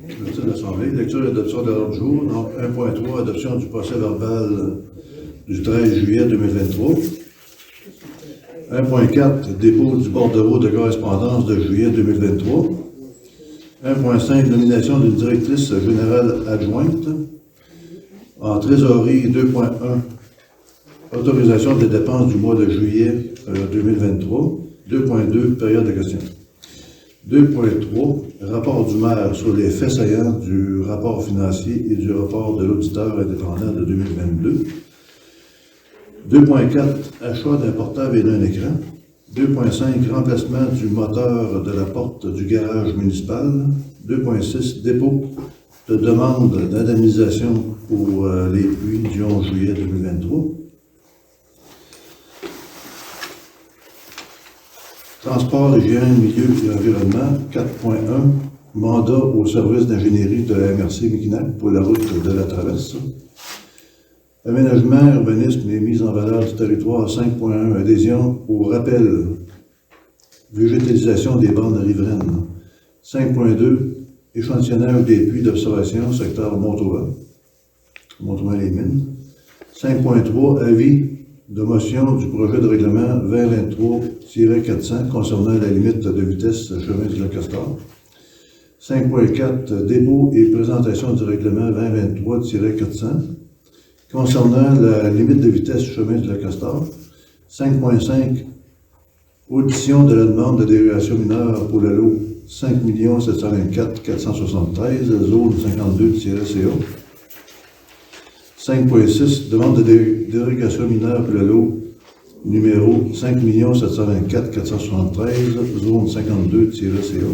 Merci de l'Assemblée. Lecture et adoption de l'ordre du jour. Donc, 1.3, adoption du procès verbal du 13 juillet 2023. 1.4, dépôt du bordereau de correspondance de juillet 2023. 1.5, nomination d'une directrice générale adjointe. En trésorerie, 2.1, autorisation des dépenses du mois de juillet 2023. 2.2, période de questions. 2.3, rapport du maire sur les faits saillants du rapport financier et du rapport de l'auditeur indépendant de 2022. 2.4, achat d'un portable et d'un écran. 2.5, remplacement du moteur de la porte du garage municipal. 2.6, dépôt de demande d'indemnisation pour les pluies du 11 juillet 2023. Transport, hygiène, milieu et environnement, 4.1, mandat au service d'ingénierie de la MRC Miquinac pour la route de la Traverse. Aménagement, urbanisme et mise en valeur du territoire, 5.1, adhésion au rappel, végétalisation des bandes riveraines. 5.2, échantillonnage des puits d'observation, secteur Montauban-les-Mines. 5.3, avis de motion du projet de règlement 2023-400 concernant la limite de vitesse chemin du Lac-Castor. 5.4, dépôt et présentation du règlement 2023-400 concernant la limite de vitesse chemin du Lac-Castor. 5.5, audition de la demande de dérogation mineure pour le lot 5 724 473, zone 52-CA. 5.6, demande de dérogation mineure pour le lot numéro 5 724 473, zone 52-CA.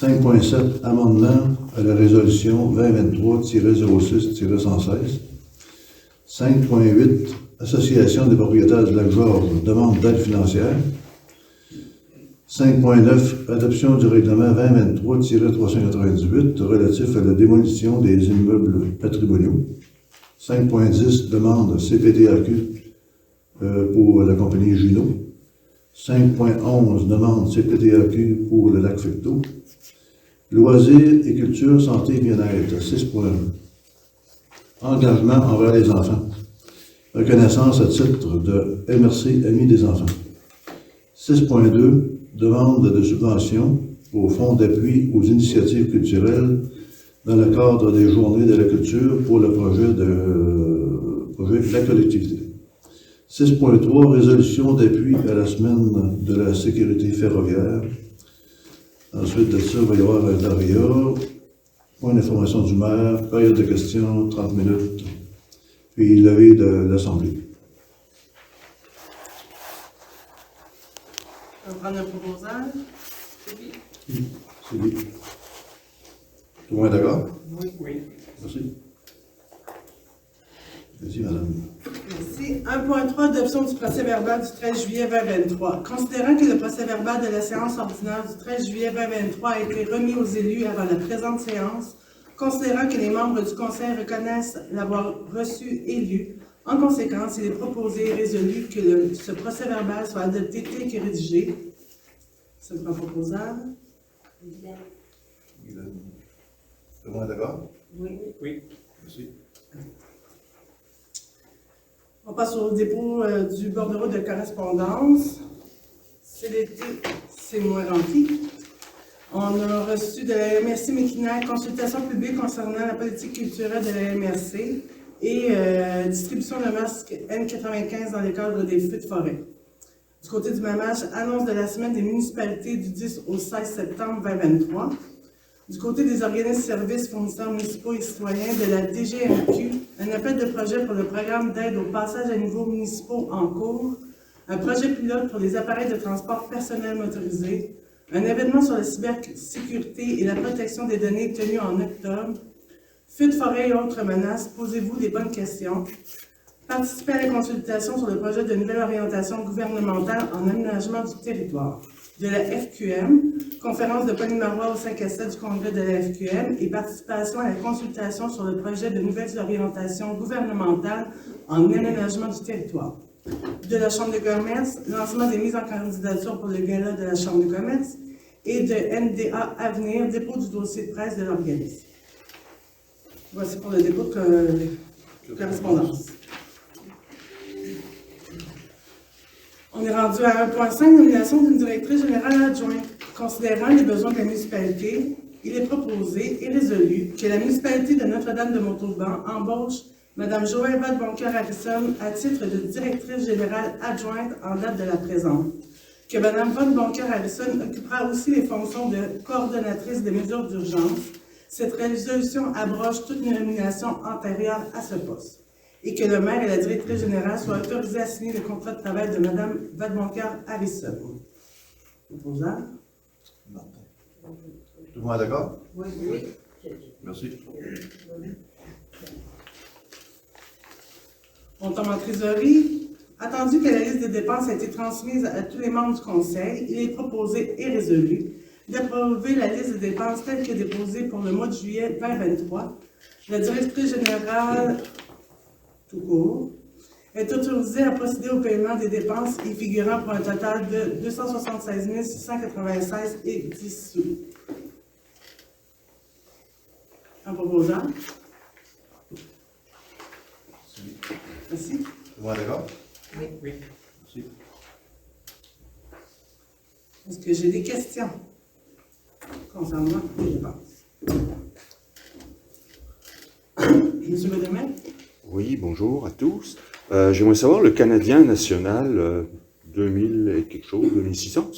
5.7, amendement à la résolution 2023-06-116. 5.8, association des propriétaires du Lac-Georges, demande d'aide financière. 5.9, adoption du règlement 2023-398 relatif à la démolition des immeubles patrimoniaux. 5.10, demande CPTAQ pour la compagnie Juno. 5.11, demande CPTAQ pour le lac Fecteau. Loisirs et culture, santé et bien-être. 6.1, engagement envers les enfants. Reconnaissance à titre de MRC Amis des enfants. 6.2, demande de subvention au fonds d'appui aux initiatives culturelles dans le cadre des journées de la culture pour le projet de la collectivité. 6.3, résolution d'appui à la semaine de la sécurité ferroviaire. Ensuite de ça, il va y avoir un DARIA, point d'information du maire, période de questions, 30 minutes, puis levée de l'Assemblée. On va prendre un proposal. C'est lui. Tout le monde est d'accord? Oui. Merci. Merci, madame. Merci. 1.3, adoption du procès verbal du 13 juillet 2023. Considérant que le procès verbal de la séance ordinaire du 13 juillet 2023 a été remis aux élus avant la présente séance, considérant que les membres du Conseil reconnaissent l'avoir reçu et lu, en conséquence, il est proposé et résolu que ce procès verbal soit adopté tel que rédigé. C'est un proposal. Tout le monde est d'accord? Oui. Merci. On passe au dépôt du bordereau de correspondance. C'est l'été, c'est moins rempli. On a reçu de la MRC Miquinac consultation publique concernant la politique culturelle de la MRC et distribution de masques N95 dans le cadre des feux de forêt. Du côté du MAMACH, annonce de la semaine des municipalités du 10 au 16 septembre 2023. Du côté des organismes services fournisseurs municipaux et citoyens de la DGMQ, un appel de projet pour le programme d'aide au passage à niveau municipaux en cours, un projet pilote pour les appareils de transport personnel motorisé, un événement sur la cybersécurité et la protection des données tenu en octobre, feux de forêt et autres menaces, posez-vous les bonnes questions. Participez à la consultation sur le projet de nouvelle orientation gouvernementale en aménagement du territoire. De la FQM, conférence de Pauline Marois au 5 à 7 du congrès de la FQM et participation à la consultation sur le projet de nouvelles orientations gouvernementales en aménagement du territoire. De la Chambre de commerce, lancement des mises en candidature pour le gala de la Chambre de commerce et de NDA Avenir, dépôt du dossier de presse de l'organisme. Voici pour le dépôt de correspondance. On est rendu à 1.5, nomination d'une directrice générale adjointe. Considérant les besoins de la municipalité, il est proposé et résolu que la municipalité de Notre-Dame-de-Montauban embauche Mme Joëlle Vadeboncoeur-Harrison à titre de directrice générale adjointe en date de la présente. Que Mme Vadeboncoeur-Harrison occupera aussi les fonctions de coordonnatrice des mesures d'urgence. Cette résolution abroge toute nomination antérieure à ce poste. Et que le maire et la directrice générale soient autorisés à signer le contrat de travail de Mme Vadeboncoeur-Harrison. Proposant? Martin. Tout le monde est d'accord? Oui. Merci. On tombe en trésorerie. Attendu que la liste des dépenses a été transmise à tous les membres du Conseil, il est proposé et résolu d'approuver la liste des dépenses telle que déposée pour le mois de juillet 2023. La directrice générale, tout court, est autorisée à procéder au paiement des dépenses y figurant pour un total de 276 696 et 10 sous. Un proposant? Merci. Tout le monde est d'accord? Oui. Merci. Est-ce que j'ai des questions concernant les dépenses? Monsieur Godemain? Oui, bonjour à tous. J'aimerais savoir, le Canadien national 2000 et quelque chose, 2600,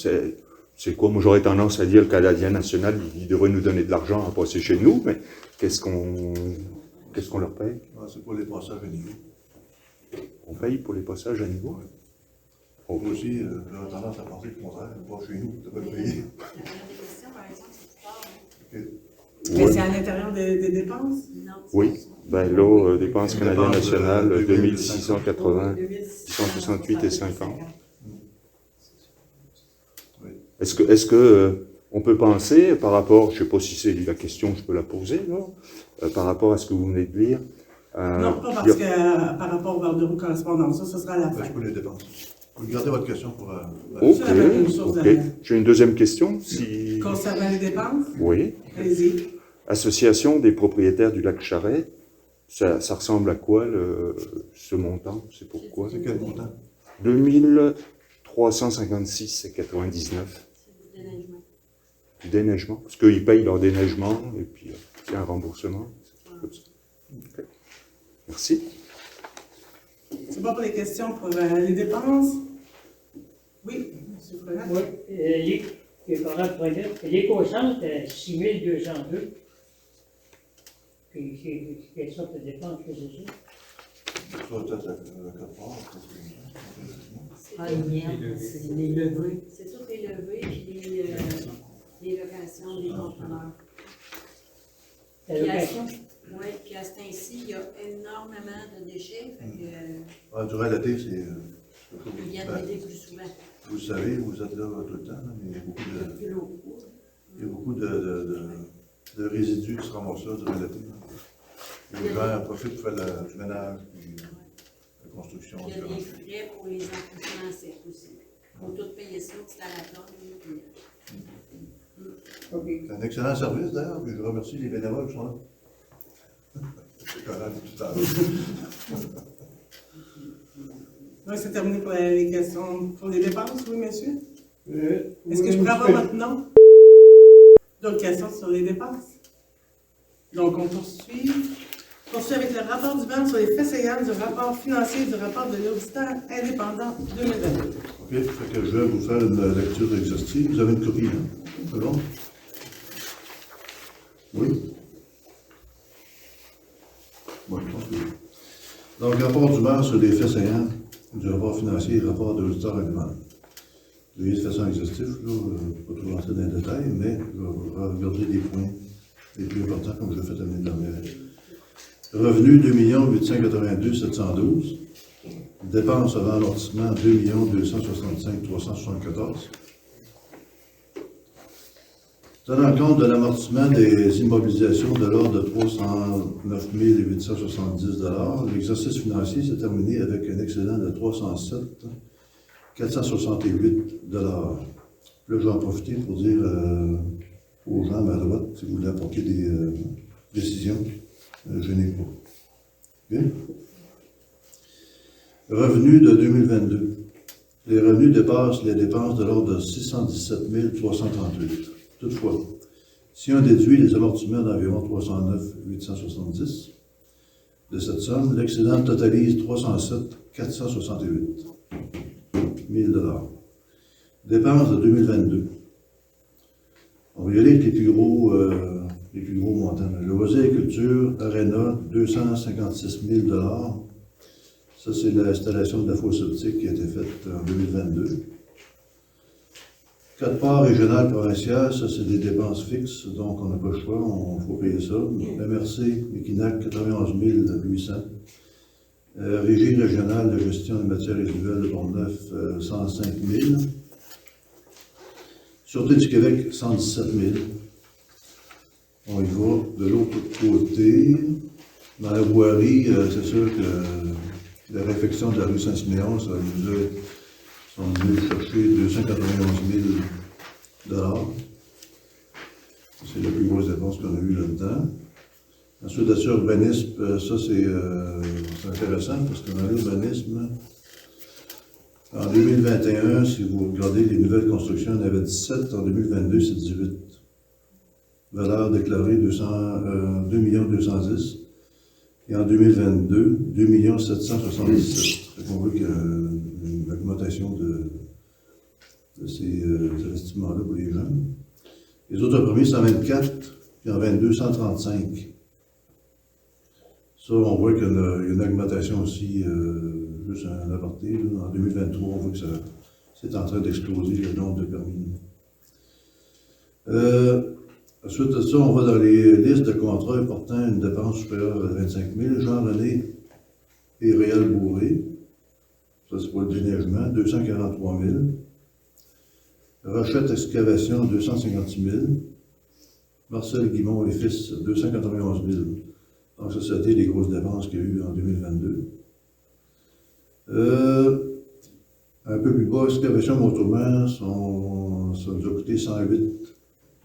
c'est quoi? Moi, j'aurais tendance à dire le Canadien national, il devrait nous donner de l'argent à passer chez nous, mais qu'est-ce qu'on leur paye? Ah, c'est pour les passages à niveau. On paye pour les passages à niveau? Ok. Moi aussi, j'aurais tendance à penser le contraire. Pas chez nous, tu vas le payer. OK. Mais Ouais. c'est à l'intérieur des dépenses? Oui, ben là, dépenses canadiennes nationales, 2680, 668 et 50. Oui. Est-ce que on peut penser, par rapport, je ne sais pas si c'est la question, je peux la poser, là, par rapport à ce que vous venez de lire? Non, pas parce que par rapport au bordereau correspondance, ça sera à la Ben, fin. je peux les dépenses. Vous gardez votre question pour... Ok, C'est la même chose ok. derrière. J'ai une deuxième question, si... Concernant les dépenses, Oui. allez-y. Association des propriétaires du lac Charest, ça ressemble à quoi, ce montant? C'est pourquoi? C'est quel montant? 2356 et 99. Du déneigement. Parce qu'ils payent leur déneigement et puis c'est un remboursement. C'est comme ça. Ok. Merci. C'est pas pour les questions pour les dépenses? Oui, M. Froment. Oui, l'éco-centre, 6202. Puis c'est quelle sorte de dépense que c'est ça? Ça, peut-être le code fort, Ah, les miennes, c'est les levées. C'est toutes les levées et les locations des conteneurs. Oui, puis à ce temps-ci, il y a énormément de déchets. Fait que, durant l'été, c'est... ils viennent m'aider plus souvent. Vous le savez, vous êtes là tout le temps, là, mais il y a beaucoup de résidus qui se ramassent là durant l'été. Les gens en profitent pour faire du ménage, puis la construction. Il y a des frais pour les accouchements secs aussi. Il faut tout payer ça, c'est à la table. C'est un excellent service d'ailleurs, puis je remercie les bénévoles qui sont là. C'est correct, tout à l'heure. Donc, c'est terminé pour les questions pour les dépenses, oui, monsieur? Est-ce que je pourrais avoir votre nom? D'autres questions sur les dépenses? Donc, on poursuit. Poursuit avec le rapport du BAN sur les faits saillants du rapport financier et du rapport de l'auditeur indépendant 2022. OK, fait que je vais vous faire une lecture exhaustive. Vous avez une copie, hein? C'est bon? Oui? Moi, je pense que oui. Donc, rapport du maire sur les faits saillants du rapport financier et du rapport de l'auditeur indépendant. Vous voyez de façon exhaustive, là, je ne vais pas trop rentrer dans les détails, mais je vais regarder les points les plus importants comme je l'ai fait l'année dernière. Revenu 2 882 712. Dépenses avant amortissement 2 265 374. Tenant compte de l'amortissement des immobilisations de l'ordre de 309 870 $, l'exercice financier s'est terminé avec un excédent de 307 468 $. Là, je vais en profiter pour dire aux gens à ma droite, si vous voulez apporter des décisions, je n'ai pas. Bien. Revenus de 2022. Les revenus dépassent les dépenses de l'ordre de 617 338. Toutefois, si on déduit les amortissements d'environ 309 870 de cette somme, l'excédent totalise 307 468 000 $. Dépenses de 2022. On va y aller avec les plus gros montants. Loisirs et culture, Arena, 256 000 $. Ça, c'est l'installation de la fosse optique qui a été faite en 2022. 4 parts régionales provinciales, ça, c'est des dépenses fixes, donc on n'a pas le choix, il faut payer ça. MRC, Equinac, 91 800. Régie régionale de gestion des matières résiduelles de Pont-Neuf, 105 000. Sûreté du Québec, 117 000. On y va de l'autre côté. Dans la voirie, c'est sûr que la réfection de la rue Saint-Siméon, ça nous a, sont venus chercher 291 000 $. C'est la plus grosse dépense qu'on a eue là-dedans. Ensuite, de ça, urbanisme, ça c'est intéressant parce que dans l'urbanisme, en 2021, si vous regardez les nouvelles constructions, il y en avait 17, en 2022, c'est 18. Valeur déclarée 2 210. Et en 2022, 2 777. On voit qu'il y a une augmentation de ces investissements-là pour les jeunes. Les autres premiers, 124, puis en 22, 135. Ça, on voit qu'il y a une augmentation aussi, juste un aparté. Là. En 2023, on voit que c'est en train d'exploser le nombre de permis. Ensuite de ça, on va dans les listes de contrats portant une dépense supérieure à 25 000. Jean-René et Réal Bourré. Ça, c'est pour le déneigement, 243 000. Rochette Excavation, 256 000. Marcel Guimond et Fils, 291 000. Donc, ça, c'était les grosses dépenses qu'il y a eu en 2022. Un peu plus bas, Excavation Motoman, ça nous a coûté 108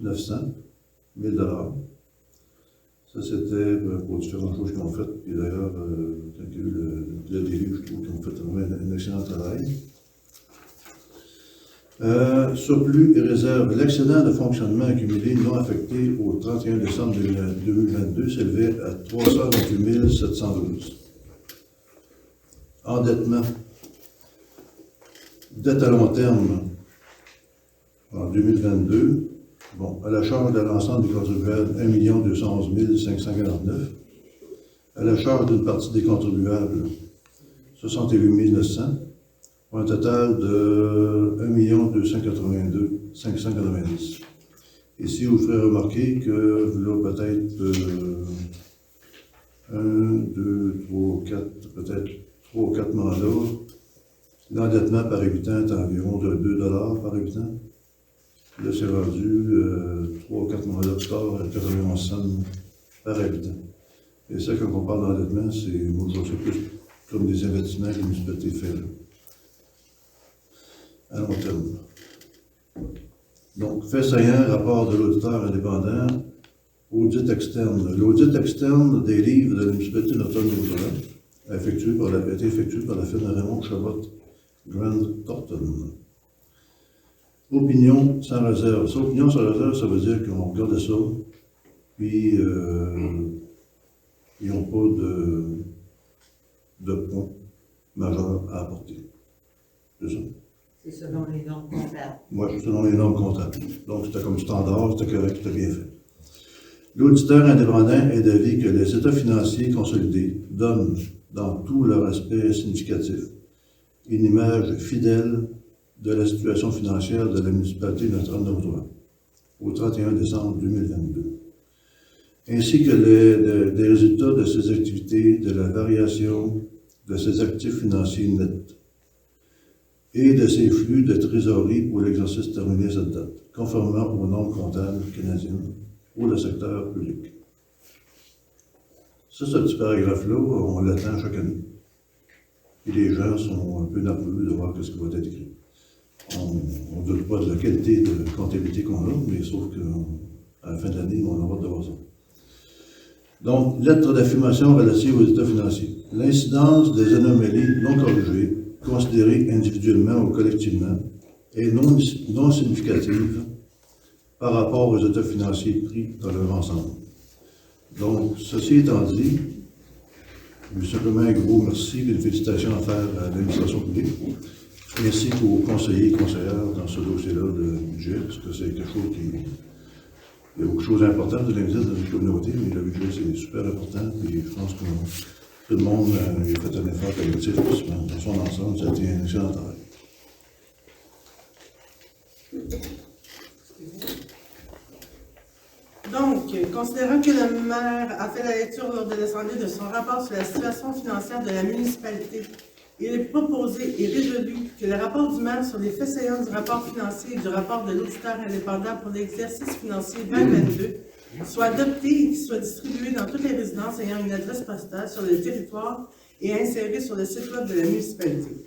900 000 $. Ça, c'était pour différentes choses qu'ils ont faites. Puis d'ailleurs, quand il y a eu le DLU, je trouve qu'ils ont fait vraiment un excellent travail. Surplus et réserve. L'excédent de fonctionnement accumulé non affecté au 31 décembre 2022 s'élevait à 328 712. Endettement. Dette à long terme en 2022. Bon, à la charge de l'ensemble des contribuables, 1 211 549. À la charge d'une partie des contribuables, 68 900. Pour un total de 1 282 590. Ici, vous ferez remarquer que là, peut-être 1, 2, 3, 4, peut-être 3 ou 4 mandats. L'endettement par habitant est environ de 2 $ par habitant. Là, c'est rendu 3 ou 4 mandats plus tard à 91 cents par habitant. Et ça, quand on parle d'endettement, c'est, moi, je vois ça plus comme des investissements qui nous ont été faits là, à long terme. Donc, fait saillant, rapport de l'auditeur indépendant, audit externe. L'audit externe des livres de la municipalité de Norton-Beausoleil a été effectué par la firme Raymond Chabot Grand Thornton. Opinion sans réserve. Ça, opinion sans réserve, ça veut dire qu'on regarde ça, puis ils n'ont pas de points majeurs à apporter. C'est ça. C'est selon les normes comptables. Oui, selon les normes comptables. Donc, c'était comme standard, c'était correct, c'était bien fait. L'auditeur indépendant est d'avis que les états financiers consolidés donnent, dans tout leur aspect significatif, une image fidèle de la situation financière de la municipalité de Notre-Dame-de-Beausoleil au 31 décembre 2022, ainsi que des résultats de ses activités, de la variation de ses actifs financiers nets et de ses flux de trésorerie pour l'exercice terminé à cette date, conformément aux normes comptables canadiennes pour le secteur public. Ça, ce petit paragraphe-là, on l'attend chaque année. Et les gens sont un peu nerveux de voir ce qui va être écrit. On ne doute pas de la qualité de comptabilité qu'on a, mais sauf qu'à la fin de l'année, on aura de voir ça. Donc, lettre d'affirmation relative aux états financiers. L'incidence des anomalies non corrigées, considérées individuellement ou collectivement, est non significative par rapport aux états financiers pris dans leur ensemble. Donc, ceci étant dit, je veux simplement un gros merci et une félicitation à faire à l'administration publique, ainsi qu'aux conseillers et conseillères dans ce dossier-là de budget, parce que c'est quelque chose qui... Il y a beaucoup de choses importantes de l'investir dans une communauté, mais le budget, c'est super important, et je pense que tout le monde a fait un effort collectif dans son ensemble, ça a été un excellent travail. Donc, considérant que le maire a fait la lecture lors de l'Assemblée de son rapport sur la situation financière de la municipalité, il est proposé et résolu que le rapport du maire sur les faits saillants du rapport financier et du rapport de l'auditeur indépendant pour l'exercice financier 2022 soit adopté et qu'il soit distribué dans toutes les résidences ayant une adresse postale sur le territoire et inséré sur le site web de la municipalité.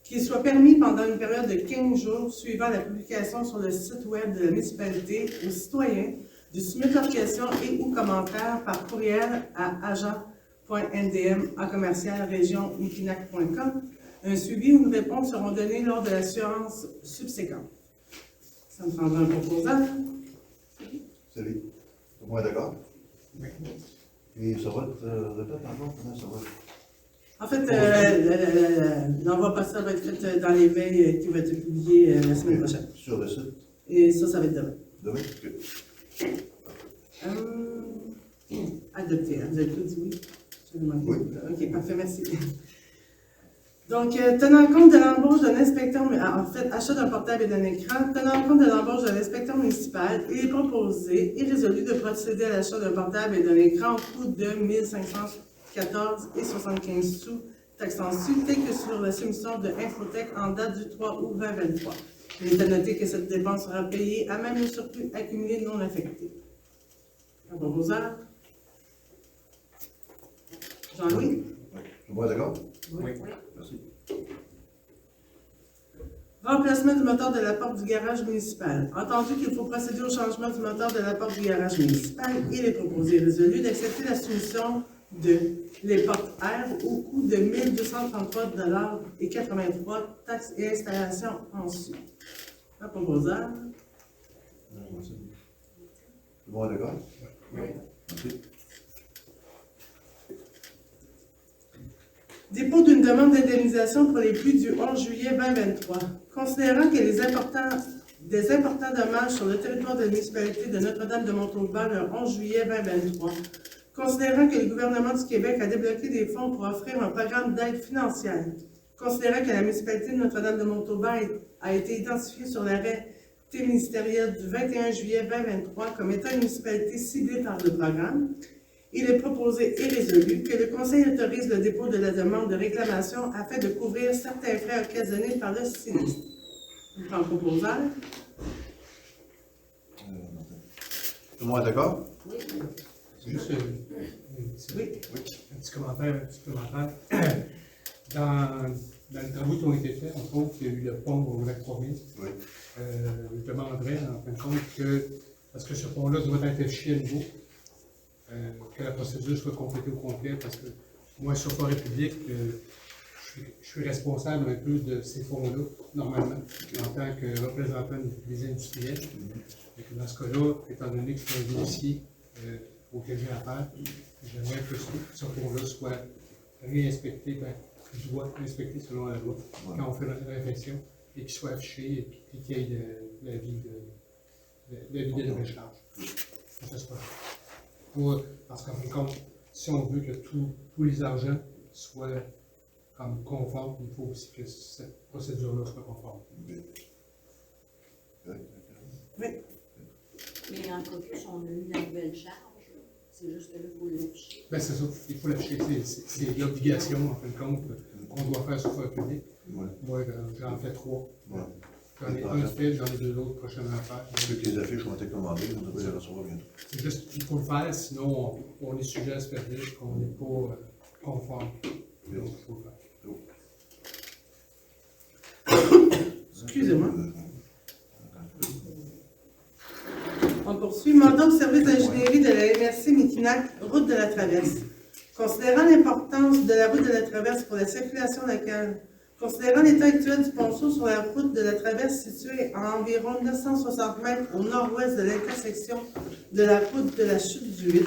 Qu'il soit permis pendant une période de 15 jours suivant la publication sur le site web de la municipalité aux citoyens de soumettre leurs questions et ou commentaires par courriel à agent.ndm@region-mekinac.com. Un suivi ou une réponse seront donnés lors de la séance subséquente. Ça me prendra un proposal. Salut. Tout le monde est d'accord? Oui. Et ça va être répète encore, comment ça va? En fait, l'envoi postal va être fait dans les veilles qui va être publié la semaine prochaine. Sur le site? Et ça va être demain. Demain? Ok. Adopté, hein? Vous avez tout dit oui? Oui. Ok, parfait, merci. Donc, tenant compte de l'embauche d'un inspecteur, en fait, achat d'un portable et d'un écran, tenant compte de l'embauche de l'inspecteur municipal, il est proposé et résolu de procéder à l'achat d'un portable et d'un écran au coût de 1514,75 sous, taxes en su, tel que sur la soumission de Infotech en date du 3 août 2023. Il est à noter que cette dépense sera payée à même le surplus accumulé non affecté. Un proposeur? Jean-Louis? Oui. Tout le monde est d'accord? Oui. Merci. Remplacement du moteur de la porte du garage municipal. Entendu qu'il faut procéder au changement du moteur de la porte du garage municipal, il est proposé et résolu d'accepter la soumission de les portes R au coût de 1233,83 $, taxes et installations en su. Un proposeur? Merci. Tout le monde est d'accord? Oui. Merci. Dépôt d'une demande d'indemnisation pour les pluies du 11 juillet 2023. Considérant que des importants dommages sur le territoire de la municipalité de Notre-Dame-de-Montauban le 11 juillet 2023, considérant que le gouvernement du Québec a débloqué des fonds pour offrir un programme d'aide financière, considérant que la municipalité de Notre-Dame-de-Montauban a été identifiée sur l'arrêté ministériel du 21 juillet 2023 comme étant une municipalité ciblée par le programme, il est proposé et résolu que le Conseil autorise le dépôt de la demande de réclamation afin de couvrir certains frais occasionnés par le sinistre. Vous prend proposeur? Tout le monde est d'accord? Oui. Juste Oui. un petit commentaire supplémentaire. Dans les travaux qui ont été faits, entre autres, il y a eu le pont au lac 3000. Oui. Je demanderais, en fin de compte, que, parce que ce pont-là doit être affiché à nouveau, que la procédure soit complétée au complet, parce que moi, sur Forêt publique, je suis responsable un peu de ces fonds-là, normalement, en tant que représentant des industriels. Et que dans ce cas-là, étant donné que c'est un dossier auquel j'ai affaire, j'aimerais que ce fonds-là soit réinspecté, doit inspecter selon la loi, quand on fait la réflexion, et qu'il soit affiché, et puis qu'il y ait l'avis de recharge. Ça se passe. Parce qu'en fin de compte, si on veut que tous les argents soient comme conformes, il faut aussi que cette procédure-là soit conforme. Oui. Mais en caucus, on a eu la nouvelle charge. C'est juste que là, il faut l'afficher. Ben, c'est ça, il faut l'afficher. C'est l'obligation, en fin de compte, qu'on doit faire sur Forêt publique. Ouais. Moi, j'en fais 3. Ouais. J'en ai un fait, j'en ai 2 autres prochainement à faire. Ceux qui les affiches ont été commandés, on devrait les recevoir bientôt. C'est juste qu'il faut le faire, sinon on est sujet à se faire dire qu'on n'est pas conforme. Donc, il faut le faire. Excusez-moi. On poursuit. Mandat au service d'ingénierie de la MRC Miquinac, route de la Traverse. Considérant l'importance de la route de la Traverse pour la circulation locale, considérant l'état actuel du ponceau sur la route de la Traverse située à environ 960 mètres au nord-ouest de l'intersection de la route de la Chute du 8,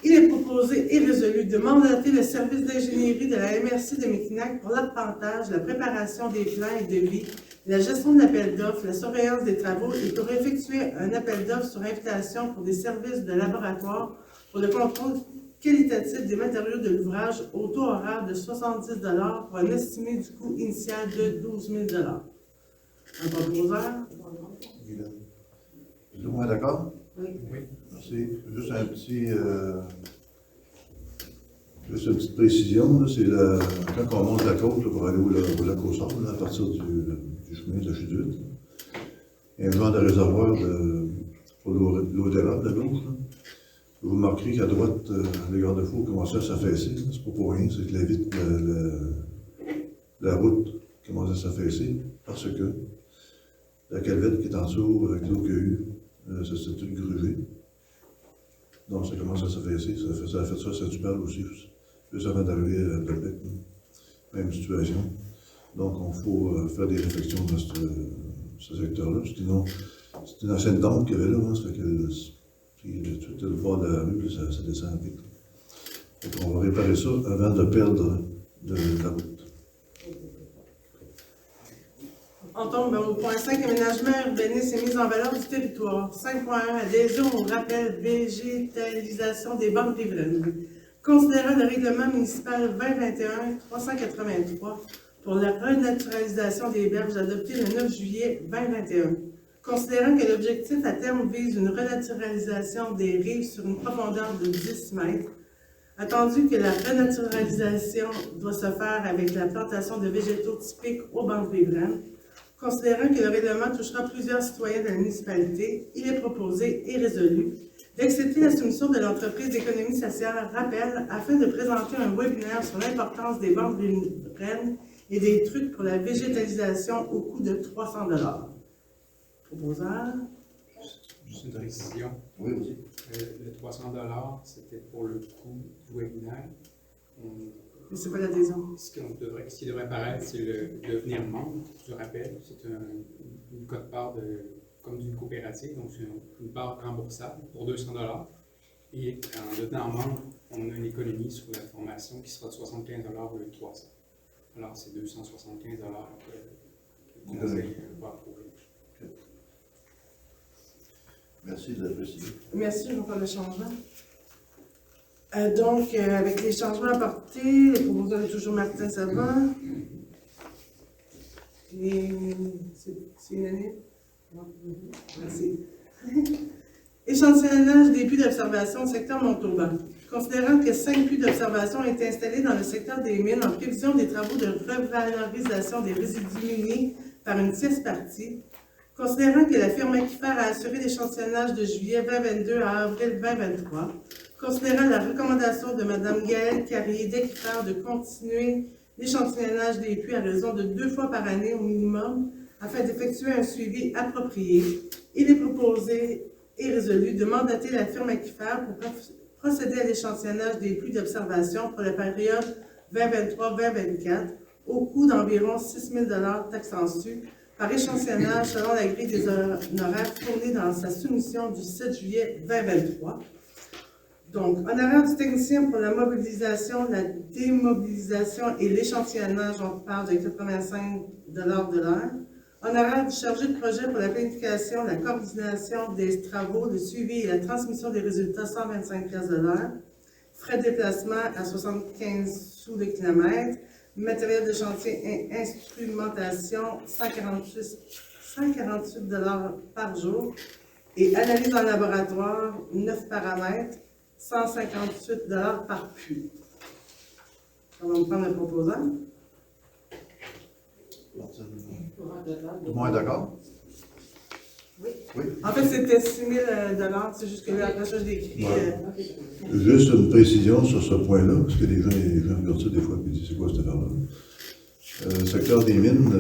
il est proposé et résolu de mandater le service d'ingénierie de la MRC de Miquinac pour l'arpentage, la préparation des plans et devis, la gestion de l'appel d'offres, la surveillance des travaux et pour effectuer un appel d'offres sur invitation pour des services de laboratoire pour le contrôle qualitatif des matériaux de l'ouvrage au taux horaire de 70 $ pour un estimé du coût initial de 12 000 $. Un proposeur? Tout le monde est d'accord? Oui. Merci. Juste une petite précision, là, c'est quand on monte la côte là, pour aller au lac au Sable, à partir du chemin de la Chute du 8, il y a un genre de réservoir pour l'eau d'érable de gauche. Là. Vous remarquerez qu'à droite, les garde-fous commencent à s'affaisser. C'est pas pour rien, c'est que la route commence à s'affaisser parce que la calvette qui est en dessous, avec l'eau qu'il y a eu, ça s'est tout grugé. Donc ça commence à s'affaisser. Ça a fait ça à Saint-Hubert aussi, juste avant d'arriver à Delbecq. Même situation. Donc il faut faire des réflexions dans ce secteur-là. Sinon, c'est une ancienne dent qu'il y avait là, hein, ça fait que puis tout le bord de la rue, là, ça descend un pic. Donc on va réparer ça avant de perdre de la route. On tombe au point 5, aménagement urbanisme et mise en valeur du territoire. 5.1, adhésion au rappel végétalisation des bandes riveraines. Considérant le règlement municipal 2021-383 pour la renaturalisation des berges adopté le 9 juillet 2021. Considérant que l'objectif à terme vise une renaturalisation des rives sur une profondeur de 10 mètres, attendu que la renaturalisation doit se faire avec la plantation de végétaux typiques aux bandes riveraines, considérant que le règlement touchera plusieurs citoyens de la municipalité, il est proposé et résolu d'accepter la soumission de l'entreprise d'économie sociale Rappel afin de présenter un webinaire sur l'importance des bandes riveraines et des trucs pour la végétalisation au coût de 300 $. Proposeur. Juste une précision. Oui, vas-y. Le 300 $, c'était pour le coût du webinaire. Mais c'est pas l'adhésion. Ce qui devrait apparaître, c'est le devenir membre. Je rappelle, c'est une quote-part comme d'une coopérative, donc c'est une part remboursable pour 200 $. Et en devenant membre, on a une économie sur la formation qui sera de 75 $ au lieu de 300. Alors c'est 275 $ que le conseil va approuver. Merci de la précision. Merci, je vais faire le changement. Donc, avec les changements apportés, le proposeur est toujours Martin Savant. C'est unanime? Merci. Échantillonnage des puits d'observation au secteur Montauban. Considérant que 5 puits d'observation ont été installés dans le secteur des mines en prévision des travaux de revalorisation des résidus miniers par une tierce partie, considérant que la firme Aquifère a assuré l'échantillonnage de juillet 2022 à avril 2023, considérant la recommandation de Mme Gaëlle Carrier d'Aquifère de continuer l'échantillonnage des puits à raison de 2 fois par année au minimum, afin d'effectuer un suivi approprié, il est proposé et résolu de mandater la firme Aquifère pour procéder à l'échantillonnage des puits d'observation pour la période 2023-2024 au coût d'environ 6 000 $ taxes en su par échantillonnage selon la grille des honoraires fournis dans sa soumission du 7 juillet 2023. Donc, honoraire du technicien pour la mobilisation, la démobilisation et l'échantillonnage, on parle de 85 $ de l'heure. Honoraire du chargé de projet pour la planification, la coordination des travaux, le suivi et la transmission des résultats, 125 $ de l'heure. Frais de déplacement à 75 sous le kilomètre. Matériel de chantier et instrumentation, 148 $ par jour. Et analyse en laboratoire, 9 paramètres, 158 $ par puits. On va prendre le proposant. Tout le monde est d'accord? Oui. Oui. En fait, c'était 6 000 $, c'est juste que là, après ça, je l'écris. Juste une précision sur ce point-là, parce que les gens regardent ça des fois et disent c'est quoi cette affaire-là. Le secteur des mines,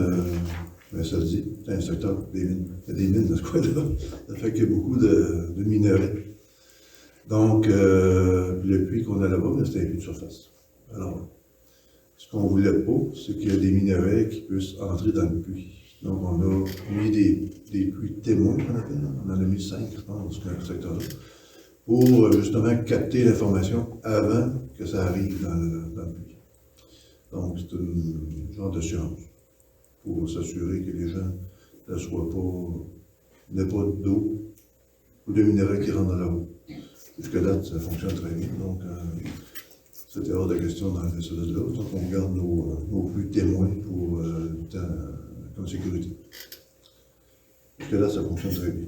Mais ça le dit, c'est un secteur des mines. Il y a des mines dans ce coin-là. Ça fait qu'il y a beaucoup de minerais. Donc, le puits qu'on a là-bas, c'était un puits de surface. Alors, ce qu'on ne voulait pas, c'est qu'il y ait des minerais qui puissent entrer dans le puits. Donc, on a mis des puits témoins, qu'on appelle. On en a mis 5, je pense, dans ce secteur-là, pour justement capter l'information avant que ça arrive dans le puits. Donc, c'est un genre d'assurance pour s'assurer que les gens n'aient pas d'eau ou de minerais qui rentrent dans la eau. Jusqu'à date, ça fonctionne très bien. Donc, c'était hors de question dans le de là. Donc, on garde nos puits témoins pour comme sécurité. Jusqu'à là, ça fonctionne très bien.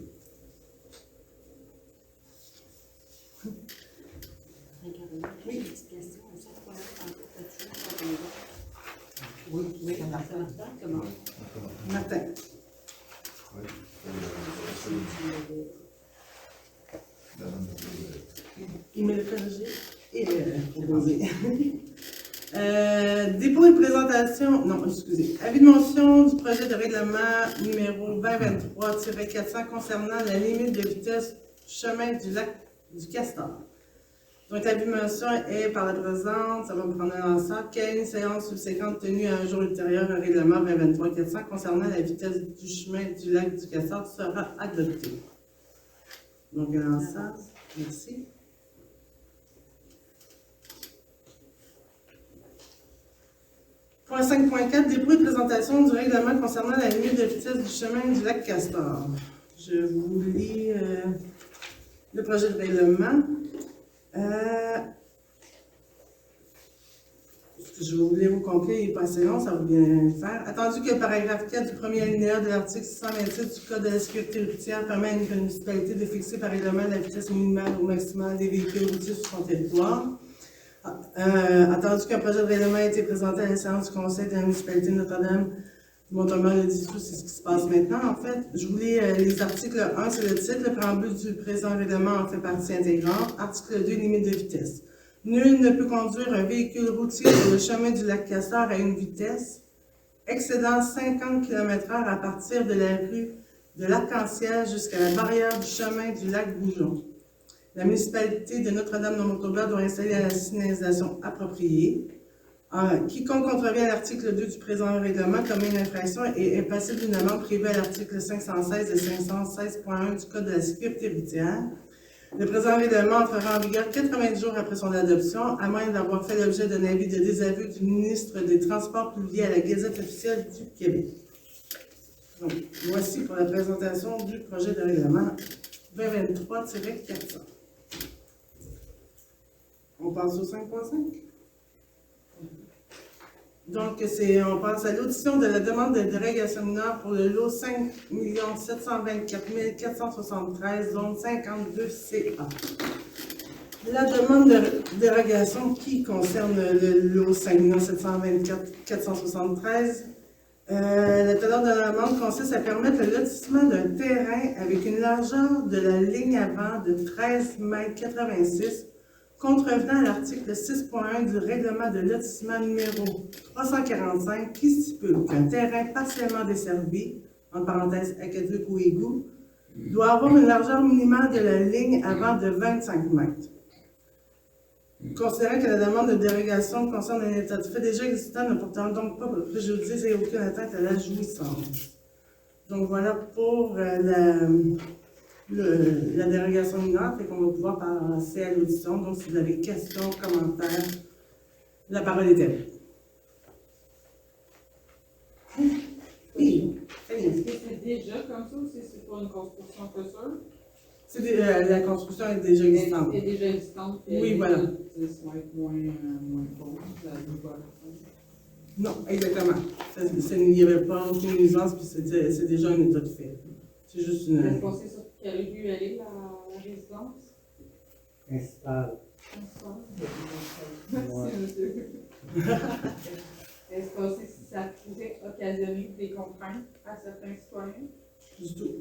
Oui, une petite question. À chaque fois, Oui, oui. comment? Martin. Il me l'a corrigé et proposé. Dépôt et présentation, non, excusez. Avis de motion du projet de règlement numéro 2023-400 concernant la limite de vitesse du chemin du lac du Castor. Donc, l'avis de motion est par la présente, ça va me prendre un ensemble, qu'il y ait une séance subséquente tenue à un jour ultérieur au règlement 2023-400 concernant la vitesse du chemin du lac du Castor sera adoptée. Donc, un ensemble, merci. Point 5.4, dépôt et présentation du règlement concernant la limite de vitesse du chemin du lac Castor. Je vous lis le projet de règlement. Je vais vous lire au complet, il n'est pas assez long, ça va bien faire. Attendu que le paragraphe 4 du premier alinéa de l'article 626 du Code de la sécurité routière permet à une municipalité de fixer par règlement la vitesse minimale ou maximale des véhicules routiers sur son territoire. Attendu qu'un projet de règlement a été présenté à la séance du Conseil de la municipalité de Notre-Dame, Mont-Auban le 10 août, c'est ce qui se passe maintenant, en fait. Je vous lis les articles 1, c'est le titre. Le préambule du présent règlement en fait partie intégrante. Article 2, limite de vitesse. Nul ne peut conduire un véhicule routier sur le chemin du lac Castor à une vitesse excédant 50 km/h à partir de la rue de l'Arc-en-Ciel jusqu'à la barrière du chemin du lac Goujon. La municipalité de Notre-Dame-de-Mont-Auban doit installer la signalisation appropriée. Quiconque contrevient à l'article 2 du présent règlement commet une infraction et est passible d'une amende prévue à l'article 516 et 516.1 du Code de la sécurité routière. Le présent règlement entrera en vigueur 90 jours après son adoption, à moins d'avoir fait l'objet d'un avis de désaveu du ministre des Transports publié à la Gazette officielle du Québec. Donc, voici pour la présentation du projet de règlement 2023-400. On passe au 5.5. Donc, on passe à l'audition de la demande de dérogation mineure pour le lot 5 724 473, zone 52CA. La demande de dérogation qui concerne le lot 5 724 473, la teneur de la demande consiste à permettre le lotissement d'un terrain avec une largeur de la ligne avant de 13,86 m, contrevenant à l'article 6.1 du règlement de lotissement numéro 345 qui stipule qu'un terrain partiellement desservi, en parenthèse aqueduc ou égout, doit avoir une largeur minimale de la ligne avant de 25 mètres. Considérant que la demande de dérogation concerne un état de fait déjà existant, ne portant donc pas préjudice et aucune atteinte à la jouissance. Donc voilà pour la dérogation mineure, fait qu'on va pouvoir passer à l'audition. Donc, si vous avez questions, commentaires, la parole est à vous. Oui. Est-ce que c'est déjà comme ça ou c'est pour une construction future? La construction est déjà existante. Elle est déjà existante. Oui, voilà. Ça va être moins pauvre. Non, exactement. Il n'y avait pas aucune nuisance, puis c'est déjà un état de fait. C'est juste une. Est-ce qu'on sait sur quelle rue elle est, la résidence? Principal. Merci, monsieur. Est-ce qu'on sait si ça pourrait occasionner des contraintes à certains citoyens? Du tout.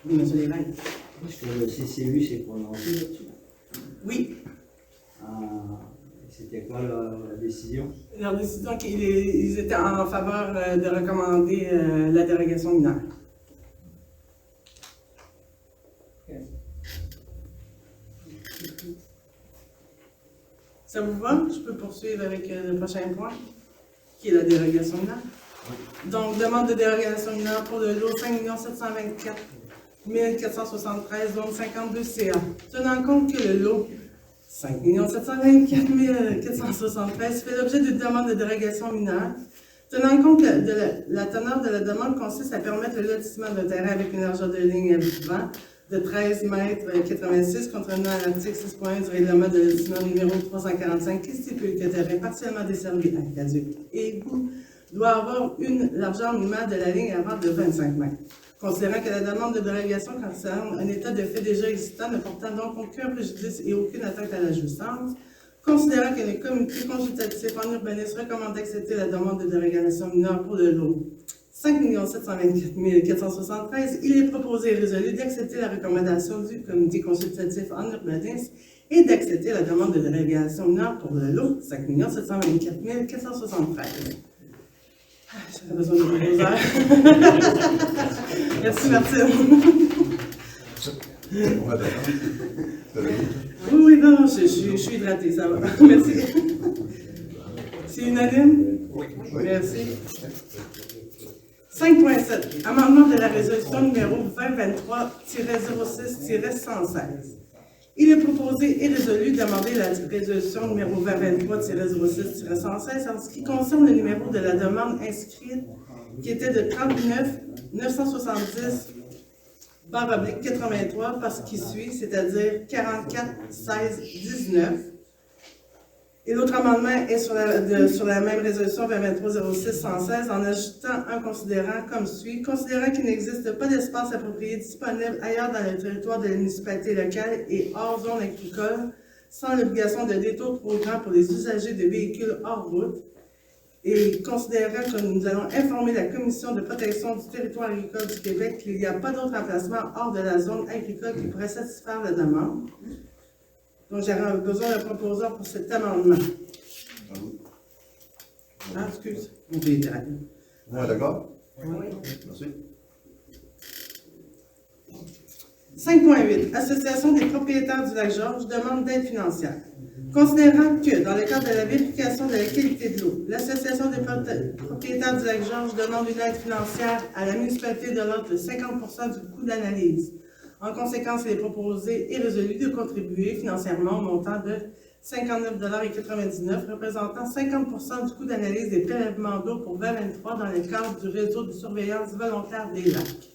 Oui, monsieur Lévesque. Est-ce que le CCU s'est prononcé là-dessus? Oui. C'est C'était quoi la décision? Leur décision qu'ils étaient en faveur de recommander la dérogation mineure. Ça vous va? Je peux poursuivre avec le prochain point, qui est la dérogation mineure. Donc, demande de dérogation mineure pour le lot 5 724 473, zone 52 CA. Tenant compte que le lot 5 724 473 fait l'objet d'une demande de dérogation mineure, tenant compte de la teneur de la demande consiste à permettre le lotissement d'un terrain avec une largeur de ligne vent de 13 mètres 86, contrairement à l'article 6.1 du règlement de lotissement numéro 345 qui stipule que le terrain partiellement desservi à caduc et bout doit avoir une largeur minimale de la ligne avant de 25 mètres. Considérant que la demande de dérogation concerne un état de fait déjà existant, ne portant donc aucun préjudice et aucune atteinte à la jouissance, considérant que le comité consultatif en urbanisme recommande d'accepter la demande de dérogation mineure pour le lot 5 724 473, il est proposé et résolu d'accepter la recommandation du comité consultatif en urbanisme et d'accepter la demande de dérogation mineure pour le lot 5 724 473. J'aurais besoin de proposeur. Merci, Martine. Oui, non, je suis hydratée, ça va. Merci. C'est unanime? Oui. Merci. 5.7. Amendement de la résolution numéro 2023-06-116. Il est proposé et résolu d'amender la résolution numéro 2023-06-116 en ce qui concerne le numéro de la demande inscrite qui était de 39 970 /83 par ce qui suit, c'est-à-dire 44 16 19. Et l'autre amendement est sur la même résolution 2023-06-116 en ajoutant un considérant comme suit. Considérant qu'il n'existe pas d'espace approprié disponible ailleurs dans le territoire de la municipalité locale et hors zone agricole, sans l'obligation de détour trop grand pour les usagers de véhicules hors route, et considérant que nous allons informer la Commission de protection du territoire agricole du Québec qu'il n'y a pas d'autre emplacement hors de la zone agricole qui pourrait satisfaire la demande. Donc, j'aurais besoin d'un proposeur pour cet amendement. Ah, excuse. J'ai été rapide. Ouais, d'accord? Oui. Merci. 5.8. Association des propriétaires du lac Georges demande d'aide financière. Considérant que, dans le cadre de la vérification de la qualité de l'eau, l'Association des propriétaires du lac Georges demande une aide financière à la municipalité de l'ordre de 50% du coût d'analyse. En conséquence, il est proposé et résolu de contribuer financièrement au montant de 59,99 $, représentant 50% du coût d'analyse des prélèvements d'eau pour 2023 dans le cadre du réseau de surveillance volontaire des lacs.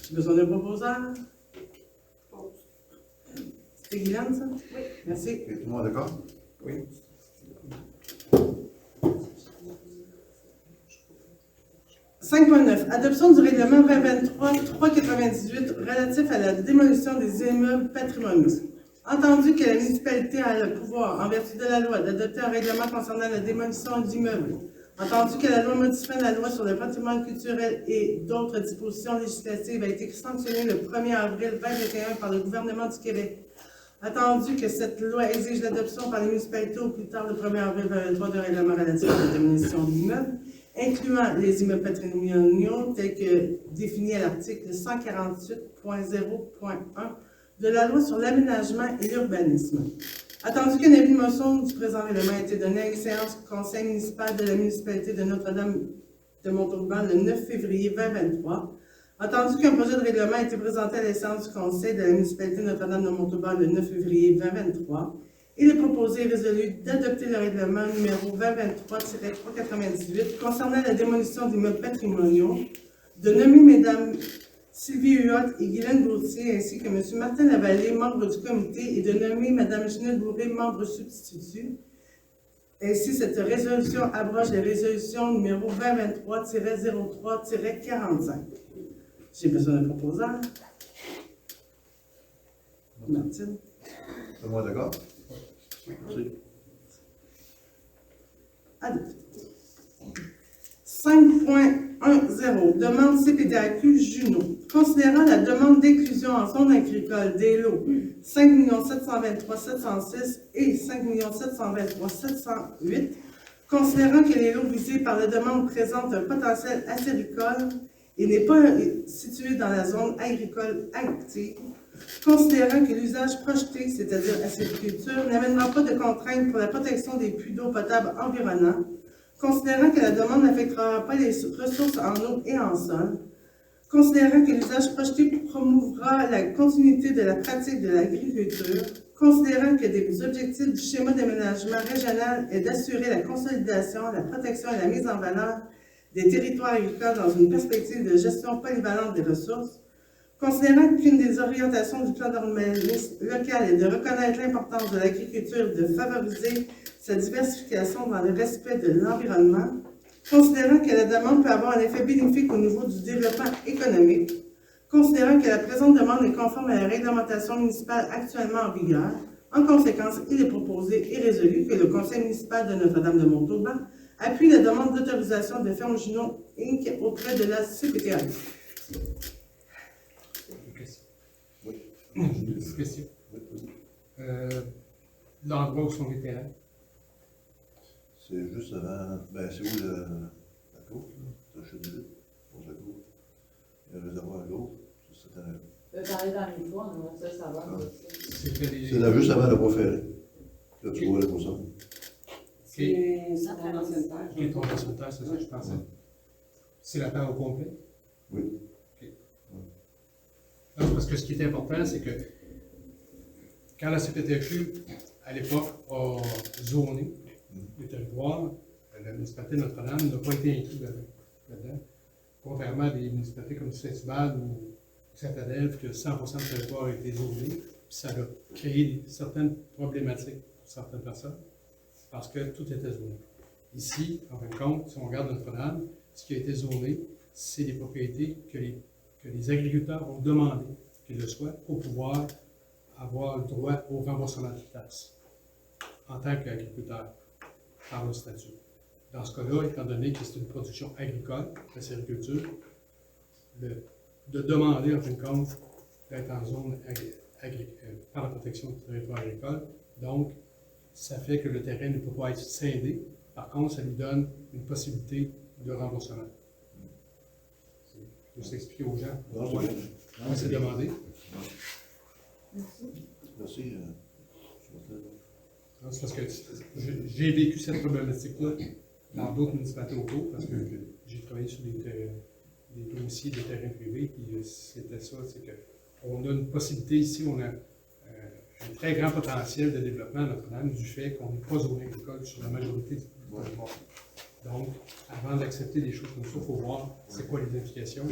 J'ai besoin d'un proposeur? C'était Guylaine, ça? Oui. Merci. Et tout le monde d'accord? Oui. « 5.9. Adoption du règlement 2023-398 relatif à la démolition des immeubles patrimoniaux. Entendu que la municipalité a le pouvoir, en vertu de la loi, d'adopter un règlement concernant la démolition d'immeubles, entendu que la loi modifiant la loi sur le patrimoine culturel et d'autres dispositions législatives a été sanctionnée le 1er avril 2021 par le gouvernement du Québec, attendu que cette loi exige l'adoption par les municipalités au plus tard le 1er avril 2023 d'un règlement relatif à la démolition d'immeubles, incluant les immeubles patrimoniaux tels que définis à l'article 148.0.1 de la loi sur l'aménagement et l'urbanisme. Attendu qu'un avis de motion du présent règlement a été donné à une séance du conseil municipal de la municipalité de Notre-Dame de Montauban le 9 février 2023, attendu qu'un projet de règlement a été présenté à la séance du conseil de la municipalité de Notre-Dame de Montauban le 9 février 2023, il est proposé et résolu d'adopter le règlement numéro 2023-398 concernant la démolition d'immeubles patrimoniaux, de nommer Mesdames Sylvie Huot et Guylaine Gauthier ainsi que M. Martin Lavallée, membre du comité, et de nommer Mme Ginette Bourré, membre substitut. Ainsi, cette résolution abroge les résolutions numéro 2023-03-45. J'ai besoin d'un proposeur. Martine. Tout le monde d'accord? Merci. Adopté. 5.10, demande CPTAQ Juno. Considérant la demande d'inclusion en zone agricole des lots 5 723 706 et 5 723 708, considérant que les lots visés par la demande présentent un potentiel acéricole et n'est pas situé dans la zone agricole active, considérant que l'usage projeté, c'est-à-dire acériculture, n'amènera pas de contraintes pour la protection des puits d'eau potable environnants, considérant que la demande n'affectera pas les ressources en eau et en sol, considérant que l'usage projeté promouvra la continuité de la pratique de l'agriculture, considérant que des objectifs du schéma d'aménagement régional est d'assurer la consolidation, la protection et la mise en valeur des territoires agricoles dans une perspective de gestion polyvalente des ressources, considérant qu'une des orientations du plan d'urbanisme local est de reconnaître l'importance de l'agriculture et de favoriser sa diversification dans le respect de l'environnement, considérant que la demande peut avoir un effet bénéfique au niveau du développement économique, considérant que la présente demande est conforme à la réglementation municipale actuellement en vigueur. En conséquence, il est proposé et résolu que le conseil municipal de Notre-Dame-de-Montauban appuie la demande d'autorisation de Ferme Juno Inc. auprès de la CPTA. Question. L'endroit où sont les terrains? C'est juste avant, ben c'est où la cour, là? C'est chez nous, pour la cour. Il y a le réservoir à gauche, c'est cette année-là. Je vais parler dans les toits, on aimerait ça savoir. Ah. C'est C'est là juste avant le bois ferré. Là, tu vois la console. C'est ça, ton ancienne terre. Qui est tombé sur le terre, c'est ça que je pensais. C'est la terre au complet? Oui. OK. Non, parce que ce qui est important, c'est que quand la CPTQ, à l'époque, a zoné les territoires, la municipalité de Notre-Dame n'a pas été inclue là-dedans. Contrairement à des municipalités comme Saint-Hubert ou Saint-Adèle, que 100% du territoire a été zoné, puis ça a créé certaines problématiques pour certaines personnes, parce que tout était zoné. Ici, en fin de compte, si on regarde Notre-Dame, ce qui a été zoné, c'est des propriétés que les agriculteurs ont demandé qu'ils le soient pour pouvoir avoir le droit au remboursement de taxes en tant qu'agriculteur par le statut. Dans ce cas-là, étant donné que c'est une production agricole, la sériculture, de demander en fin de compte d'être en zone par la protection du territoire agricole, donc ça fait que le terrain ne peut pas être scindé. Par contre, ça lui donne une possibilité de remboursement. Je vais expliquer aux gens pourquoi on s'est demandé. Merci. C'est parce que j'ai vécu cette problématique-là dans d'autres municipalités autour, parce que j'ai travaillé sur des dossiers de terrains privés, puis c'était ça, c'est qu'on a une possibilité ici, on a un très grand potentiel de développement à Notre-Dame du fait qu'on n'est pas zoné agricole sur la majorité du territoire. Donc, avant d'accepter des choses comme ça, il faut voir c'est quoi les implications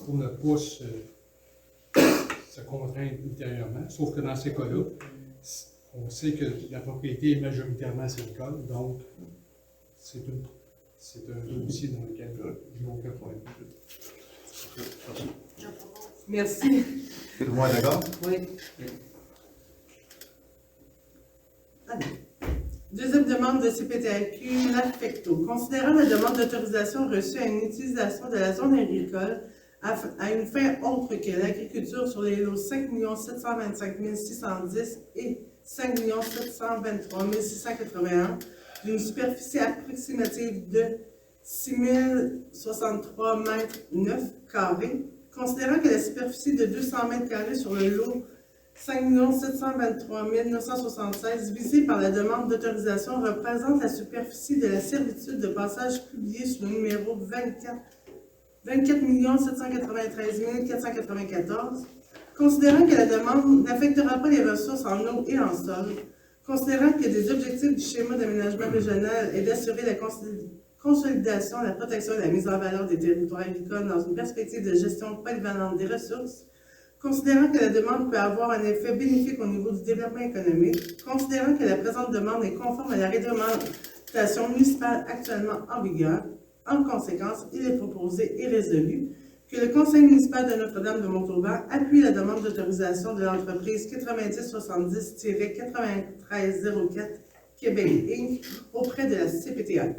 pour ne pas se contraindre ultérieurement. Sauf que dans ces cas-là, on sait que la propriété est majoritairement agricole, donc c'est un dossier dans lequel je n'ai aucun problème. Merci. Tout le monde est d'accord? Oui. Allez. Deuxième demande de CPTAQ, l'AFFECTO. Considérant la demande d'autorisation reçue à une utilisation de la zone agricole à une fin autre que l'agriculture sur les lots 5 725 610 et 5 723 681 d'une superficie approximative de 6 063 mètres 9 carrés, considérant que la superficie de 200 mètres carrés sur le lot 5 723 976 visée par la demande d'autorisation représente la superficie de la servitude de passage publiée sous le numéro 24 793 494, considérant que la demande n'affectera pas les ressources en eau et en sol, considérant que des objectifs du schéma d'aménagement régional est d'assurer la consolidation, la protection et la mise en valeur des territoires agricoles dans une perspective de gestion polyvalente des ressources, considérant que la demande peut avoir un effet bénéfique au niveau du développement économique, considérant que la présente demande est conforme à la réglementation municipale actuellement en vigueur. En conséquence, il est proposé et résolu que le conseil municipal de Notre-Dame-de-Montauban appuie la demande d'autorisation de l'entreprise 9070-9304 Québec Inc. auprès de la CPTA.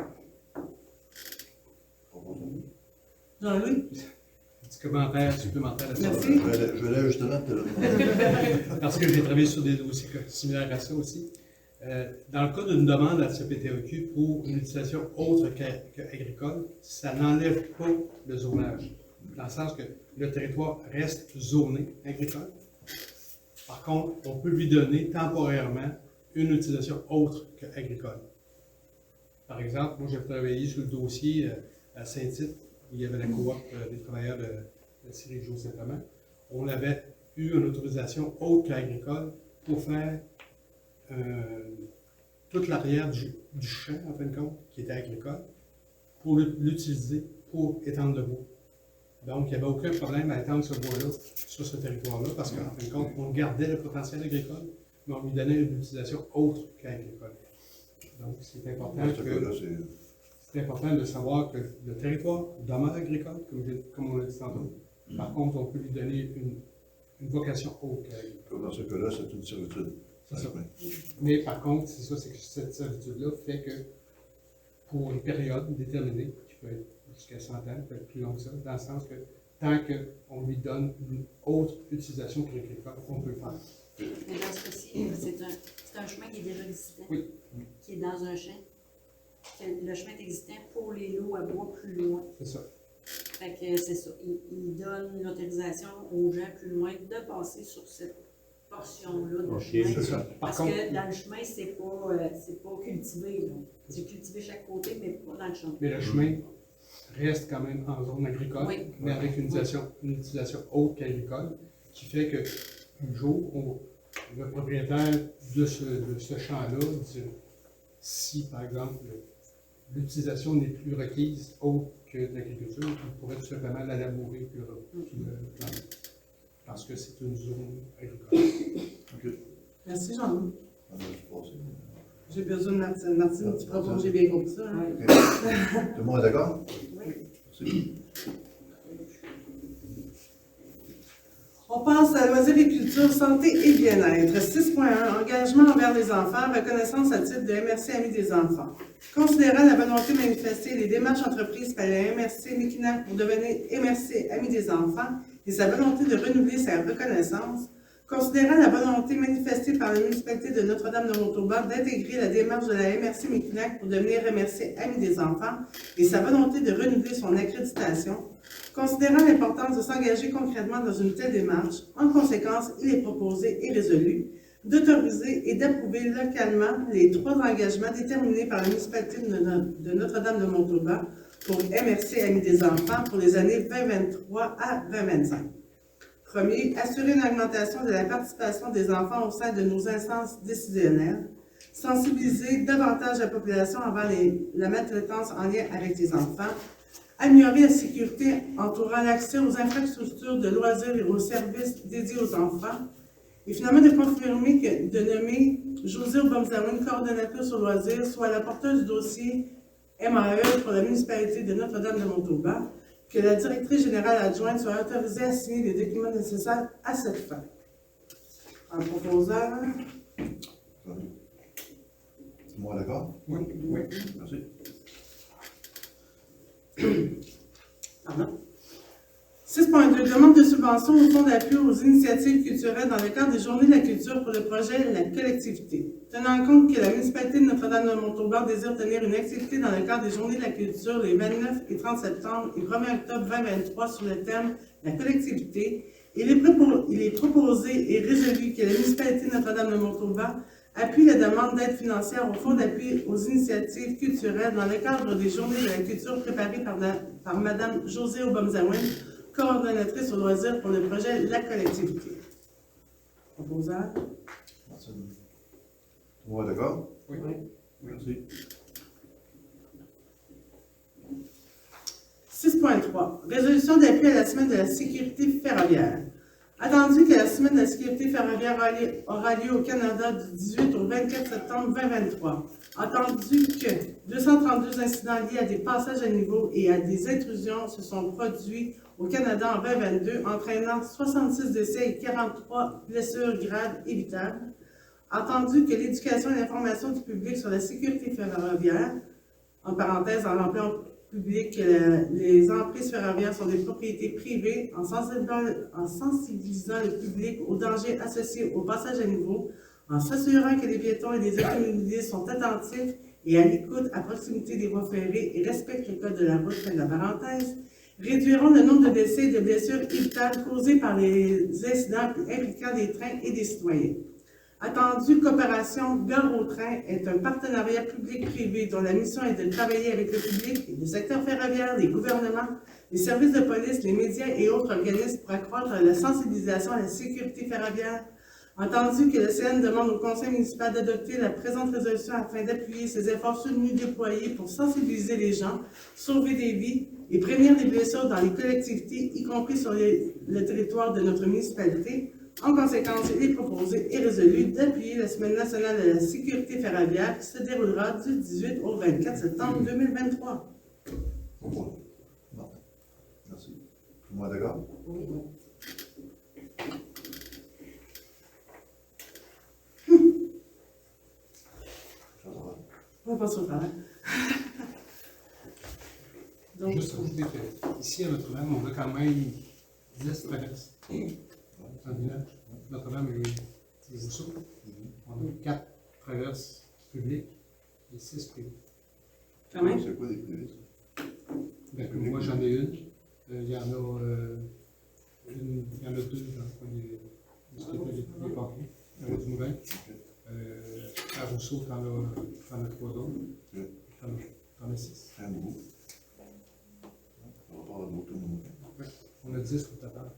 Jean-Louis? Petit commentaire supplémentaire à ça. Merci. Je vais là justement te le demander. Parce que j'ai travaillé sur des dossiers similaires à ça aussi. Dans le cas d'une demande à la CPTEQ pour une utilisation autre qu'agricole, ça n'enlève pas le zonage. Dans le sens que le territoire reste zoné agricole. Par contre, on peut lui donner temporairement une utilisation autre qu'agricole. Par exemple, moi j'ai travaillé sur le dossier à Saint-Tite, où il y avait la coop des travailleurs de la série Joseph-Amand. On avait eu une autorisation autre qu'agricole pour faire toute l'arrière du champ, en fin de compte, qui était agricole, pour l'utiliser pour étendre le bois. Donc, il n'y avait aucun problème à étendre ce bois-là sur ce territoire-là, parce qu'en fin de compte, on gardait le potentiel agricole, mais on lui donnait une utilisation autre qu'agricole. Donc, c'est important, de savoir que le territoire demeure agricole, comme on l'a dit tantôt. Par contre, on peut lui donner une vocation autre qu'agricole. Dans ce cas-là, c'est une servitude. C'est ça. Mais par contre, c'est ça, c'est que cette servitude-là fait que pour une période déterminée, qui peut être jusqu'à 100 ans, peut être plus long que ça, dans le sens que tant qu'on lui donne une autre utilisation qu'agricole, on peut le faire. Mais dans ce cas-ci, c'est un chemin qui est déjà existant, Oui. qui est dans un champ. Le chemin est existant pour les lots à bois plus loin. C'est ça. Fait que c'est ça. Il donne l'autorisation aux gens plus loin de passer sur cette portion-là de chemin. C'est ça. Parce que dans le chemin, c'est pas cultivé. là. C'est cultivé chaque côté, mais pas dans le champ. Mais le chemin reste quand même en zone agricole, Oui. mais avec une utilisation autre qu'agricole, qui fait que un jour, le propriétaire de ce champ-là, si par exemple l'utilisation n'est plus requise autre que de l'agriculture, il pourrait tout simplement la labourer puis le planter. Parce que c'est une zone agricole. OK. Merci, Jean-Louis. On va se passer. J'ai besoin de Martine. Martine, tu proposes, j'ai bien compris ça. Hein? OK. Tout le monde est d'accord? Oui. Merci. On passe à loisirs et culture, santé et bien-être. 6.1. Engagement envers les enfants, reconnaissance à titre de MRC Amis des enfants. Considérant la volonté manifestée et les démarches entreprises par la MRC Miquinac pour devenir MRC Amis des enfants et sa volonté de renouveler sa reconnaissance, considérant la volonté manifestée par la municipalité de Notre-Dame-de-Montauban d'intégrer la démarche de la MRC Miquinac pour devenir MRC Amis des enfants et sa volonté de renouveler son accréditation, considérant l'importance de s'engager concrètement dans une telle démarche, en conséquence, il est proposé et résolu d'autoriser et d'approuver localement les 3 engagements déterminés par la municipalité de Notre-Dame-de-Montauban pour MRC Amis des enfants pour les années 2023 à 2025. Premier, assurer une augmentation de la participation des enfants au sein de nos instances décisionnelles, sensibiliser davantage la population avant la maltraitance en lien avec les enfants, améliorer la sécurité entourant l'accès aux infrastructures de loisirs et aux services dédiés aux enfants, et finalement de confirmer de nommer José Obamzaouen, coordonnatrice aux loisirs, soit la porteuse du dossier MAE pour la municipalité de Notre-Dame-de-Montauban, que la directrice générale adjointe soit autorisée à signer les documents nécessaires à cette fin. En proposant. Tout le monde est d'accord? Oui. Oui. Merci. Pardon. 6.2. Demande de subvention au fonds d'appui aux initiatives culturelles dans le cadre des Journées de la culture pour le projet La Collectivité. Tenant compte que la municipalité de Notre-Dame-de-Montauban désire tenir une activité dans le cadre des Journées de la culture les 29 et 30 septembre et 1er octobre 2023 sur le thème La Collectivité, il est proposé et résolu que la municipalité de Notre-Dame-de-Montauban appuie la demande d'aide financière au fonds d'appui aux initiatives culturelles dans le cadre des Journées de la culture préparées par Mme José Obamzaouen, coordonnatrice aux loisirs pour le projet La Collectivité. Proposant. Merci. Tout le monde est d'accord? Oui. Merci. 6.3. Résolution d'appui à la semaine de la sécurité ferroviaire. Attendu que la semaine de la sécurité ferroviaire aura lieu au Canada du 18 au 24 septembre 2023. Attendu que 232 incidents liés à des passages à niveau et à des intrusions se sont produits au Canada en 2022, entraînant 66 décès et 43 blessures graves évitables. Attendu que l'éducation et l'information du public sur la sécurité ferroviaire, en parenthèse, en public que les emprises ferroviaires sont des propriétés privées en sensibilisant le public aux dangers associés au passage à niveau, en s'assurant que les piétons et les automobilistes sont attentifs et à l'écoute à proximité des voies ferrées et respectent le code de la route, fin de la parenthèse, réduiront le nombre de décès et de blessures évitables causés par les incidents impliquant des trains et des citoyens. Attendue coopération Gare au train est un partenariat public-privé dont la mission est de travailler avec le public, le secteur ferroviaire, les gouvernements, les services de police, les médias et autres organismes pour accroître la sensibilisation à la sécurité ferroviaire. Entendu que le CN demande au Conseil municipal d'adopter la présente résolution afin d'appuyer ses efforts soutenus déployés pour sensibiliser les gens, sauver des vies et prévenir les blessures dans les collectivités, y compris sur le territoire de notre municipalité. En conséquence, il est proposé et résolu d'appuyer la Semaine nationale de la sécurité ferroviaire qui se déroulera du 18 au 24 septembre 2023. Bon. Merci. Tout le monde est d'accord? Oui. On passe au travail. Donc, Juste ajouter qu'ici, à Notre-Dame, on a quand même 10 traverses. Dans le village. Notre-Dame et les Rousseaux. On a 4 traverses publiques et 6 privées. quand même, C'est quoi les privés? Ben, moi, j'en ai une. Il y en a deux, dans les parties. Il y en a du Moulin. À Rousseau, t'en as 3 autres. T'en as 6. Un bout. On va parler d'autres. Ouais. On a 10 au total.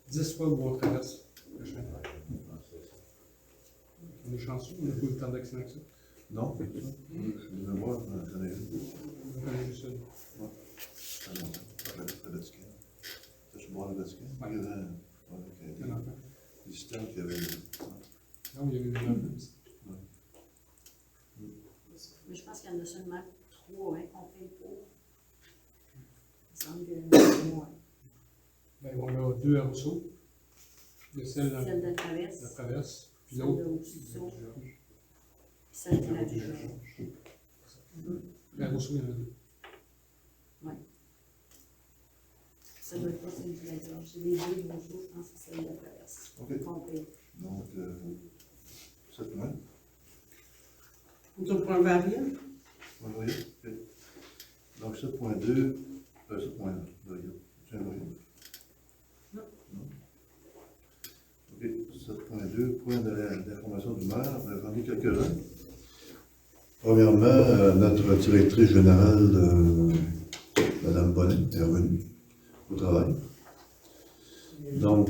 10 fois où on traverse le chemin. On est chanceux, on n'a pas eu le temps d'accident que ça. Non, c'est ça. Je vais voir, j'en ai une. On a juste une. Ça fait longtemps. Près de Vatican. Tu bois le Vatican? Ouais. Avec Un enfant. des systèmes qui avaient. Non, il y a eu une autre aussi. Mais je pense qu'il y en a seulement 3 qu'on paye pour. Il me semble que c'est moins. Ben, on a 2 à Rousseau. Il y a celle Celle de de traverse, la traverse, puis celle l'autre. de Rousseau, celle de la Georges. À Rousseau, il y en a 2. Ça doit être pas celle de la Georges. C'est les 2 de Rousseau, je pense que c'est celle de traverse. OK. Qu'on paye. Donc, 7 points. au point varié. Vous voyez? OK. Donc, 7.2, 7.1. Tu as un variant? Non. OK. 7.2, point d'information du maire. J'en ai quelques-uns. Premièrement, notre directrice générale, Mme Bonnet, est revenue au travail. Donc,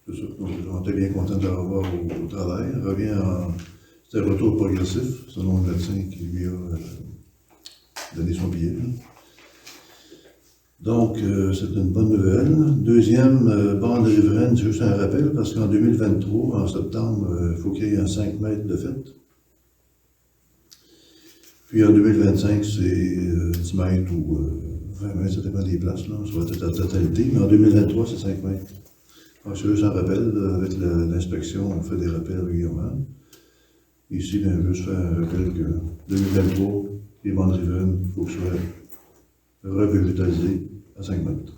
c'est ça, on était bien content de la revoir au travail. Elle revient c'est un retour progressif, selon le médecin qui lui a donné son billet. Donc, c'est une bonne nouvelle. Deuxième, bande de riveraine, c'est juste un rappel, parce qu'en 2023, en septembre, il faut qu'il y ait un 5 mètres de fête. Puis en 2025, c'est 10 mètres ou 20 mètres, ça dépend des places, là, sur la totalité. Mais en 2023, c'est 5 mètres. Donc, c'est juste un rappel, avec l'inspection, on fait des rappels régulièrement. Ici, bien, juste faire un rappel que 2023, les bandes riveraines, il faut que ce soit revégétalisé à 5 mètres.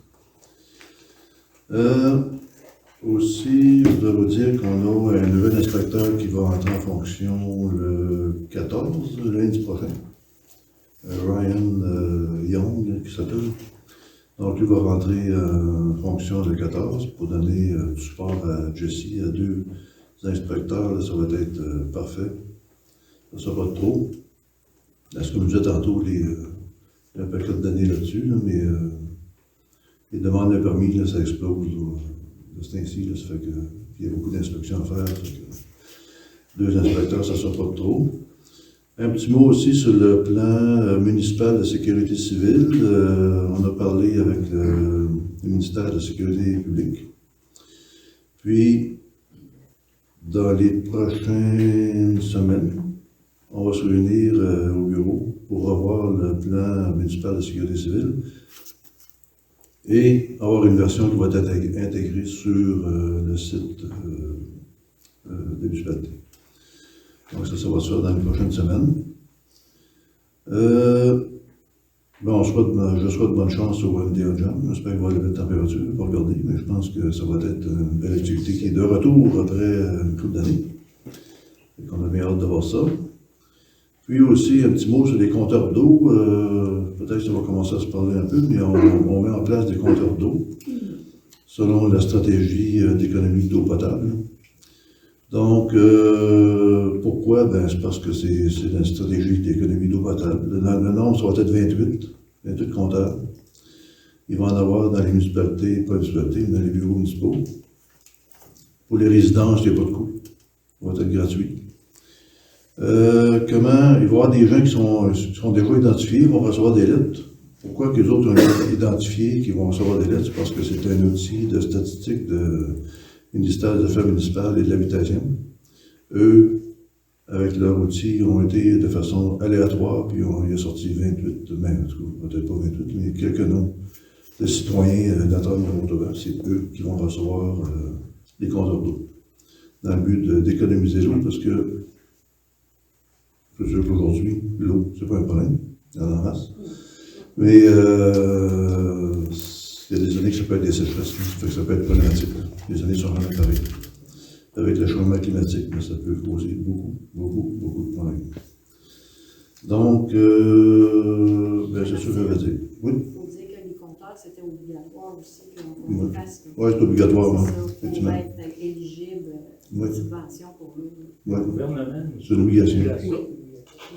Aussi, je dois vous dire qu'on a un nouvel inspecteur qui va entrer en fonction le 14, lundi prochain. Ryan Young, qui s'appelle. Donc, lui va rentrer en fonction le 14 pour donner du support à Jessie, à 2 inspecteurs. Là, ça va être parfait. Ça ne sera pas trop. Là, ce que je disais tantôt, il y a un paquet d'années là-dessus, là, mais les demandes de permis, là, ça explose. Là. C'est ainsi, là, ça fait qu'il y a beaucoup d'inspections à faire. Ça fait que 2 inspecteurs, ça ne sera pas trop. Un petit mot aussi sur le plan municipal de sécurité civile. On a parlé avec le ministère de la Sécurité publique. Puis, dans les prochaines semaines, on va se réunir au bureau pour revoir le plan municipal de sécurité civile et avoir une version qui va être intégrée sur le site des municipalités. Donc ça va se faire dans les prochaines semaines. Bon, je souhaite bonne chance au MDA Jam. J'espère qu'il va lever la température. On va regarder, mais je pense que ça va être une belle activité qui est de retour après une couple d'années. On a bien hâte de voir ça. Puis aussi, un petit mot sur les compteurs d'eau. Peut-être que ça va commencer à se parler un peu, mais on met en place des compteurs d'eau selon la stratégie d'économie d'eau potable. Donc, pourquoi? Ben, c'est parce que c'est la stratégie d'économie d'eau potable. Le nombre, ça va être 28 compteurs. Il va en avoir dans les municipalités, pas les municipalités, mais dans les bureaux municipaux. Pour les résidences, il n'y a pas de coût. Ça va être gratuit. Comment? Il va y avoir des gens qui sont déjà identifiés, vont recevoir des lettres. Pourquoi que les autres ont été identifiés, qui vont recevoir des lettres? C'est parce que c'est un outil de statistique de ministère des Affaires municipales et de l'Habitation. Eux, avec leur outil, ont été de façon aléatoire, puis il a sorti 28, mais en tout cas, peut-être pas 28, mais quelques noms de citoyens d'entendre de Montauban. C'est eux qui vont recevoir les compteurs d'eau. Dans le but d'économiser l'eau, parce que c'est sûr qu'aujourd'hui, l'eau, c'est pas un problème, il y en a en masse. Mais il y a des années que ça peut être des sécheresses, ça peut être problématique. Les années sont jamais pareilles. Avec le changement climatique, mais ça peut causer beaucoup de problèmes. Donc, ben, c'est sûr que je vais dire. Oui? Il faut dire que les compteurs, c'était obligatoire aussi, qu'on Oui, fasse. ouais, c'est obligatoire, C'est hein, ça, pour effectivement. être éligible Oui. aux subventions pour eux. Ouais. Le gouvernement. C'est une obligation.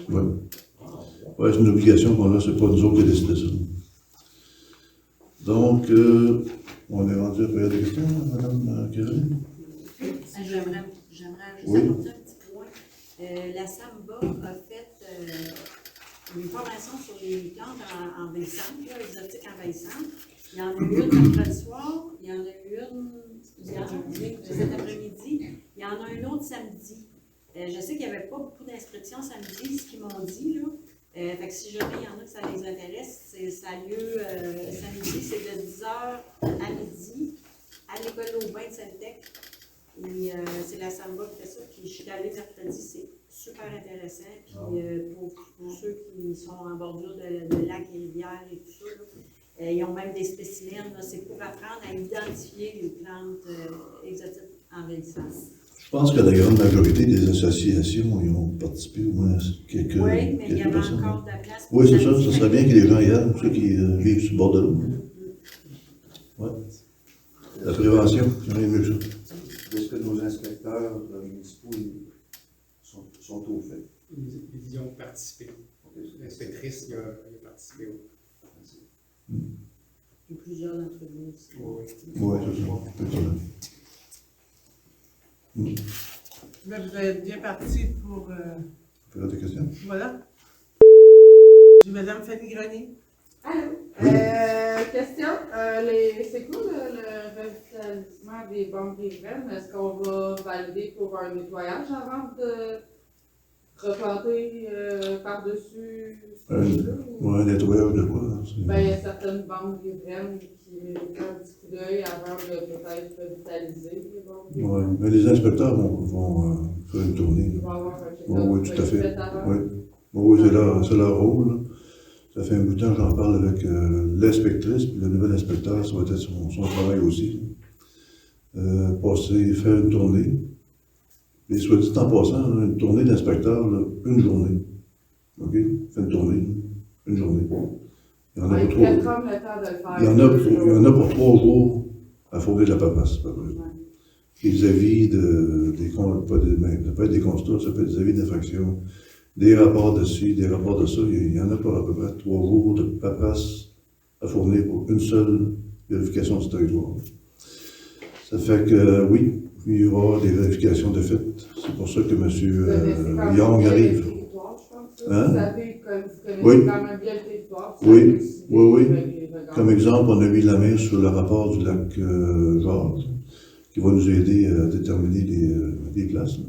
Ouais. Ouais, c'est une obligation qu'on a, c'est pas nous autres qui décidons ça. Donc, on est rendu à la période de questions, Mme Caroline? J'aimerais juste Oui. apporter un petit point. La SAMBA a fait une formation sur les plantes envahissantes, exotiques envahissantes. Il y en a eu une mercredi soir, il y en a eu une cet après-midi, il y en a une autre samedi. Je sais qu'il n'y avait pas beaucoup d'inscriptions samedi, ce qu'ils m'ont dit, là. Fait que si jamais il y en a que ça les intéresse, ça a lieu samedi, c'est de 10h à midi à l'école Aubin de Sainte-Tech. Et c'est la Samba qui fait ça. Puis je suis allée mercredi, c'est super intéressant. Puis pour ceux qui sont en bordure de lacs et rivières et tout ça, là, ils ont même des spécimens. C'est pour apprendre à identifier les plantes exotiques envahissantes. Je pense que la grande majorité des associations y ont participé, au moins quelques Oui, mais il y avait personnes. encore de la place. Oui, c'est ça, ce serait bien que les gens y aillent, ceux qui vivent sur le bord de l'eau. Oui. La prévention, c'est rien de mieux que ça. Est-ce que nos inspecteurs municipaux sont au fait? Ils y ont participé. L'inspectrice y a participé. Et plusieurs d'entre vous aussi. Oui. Oui, c'est ça. Effectivement. Là, vous êtes bien parti pour... Faire des questions? Voilà. Madame Fanny Grenier. Allô? Oui. Question, c'est quoi le revitalisement des banques riveraines? Est-ce qu'on va valider pour un nettoyage avant de replanter par-dessus ce là? Oui, un nettoyage de quoi? Là? Ben, il y a certaines banques riveraines qui font un petit coup d'œil avant de peut-être revitaliser les banques riveraines. Oui, mais les inspecteurs vont faire une tournée. Ils vont avoir un check-up. Oui, tout à fait. Avant. Oui, oui, c'est leur rôle. Là. Ça fait un bout de temps que j'en parle avec l'inspectrice, puis le nouvel inspecteur, ça va être son travail aussi. Faire une tournée. Et soit dit en passant, là, une tournée d'inspecteur, une journée. OK? Fait une tournée, une journée. Il y en a Ouais, pour il faut 3 prendre le temps de le faire. il y en a pour 3 jours à fournir de la paperasse, à peu près. Les avis ça peut être des constats, ça peut être des avis d'infraction, des rapports de ci, des rapports de ça. Il y en a pour à peu près 3 jours de paperasse à fournir pour une seule vérification du territoire. Ça fait que, oui, il y aura des vérifications de fait. C'est pour ça que M. Young arrive. Hein? Vous savez, comme vous connaissez Oui. quand même bien le territoire. vous Oui, savez décider oui. de les regarder. Comme exemple, on a mis la main sur le rapport du lac Georges, qui va nous aider à déterminer les places. Là.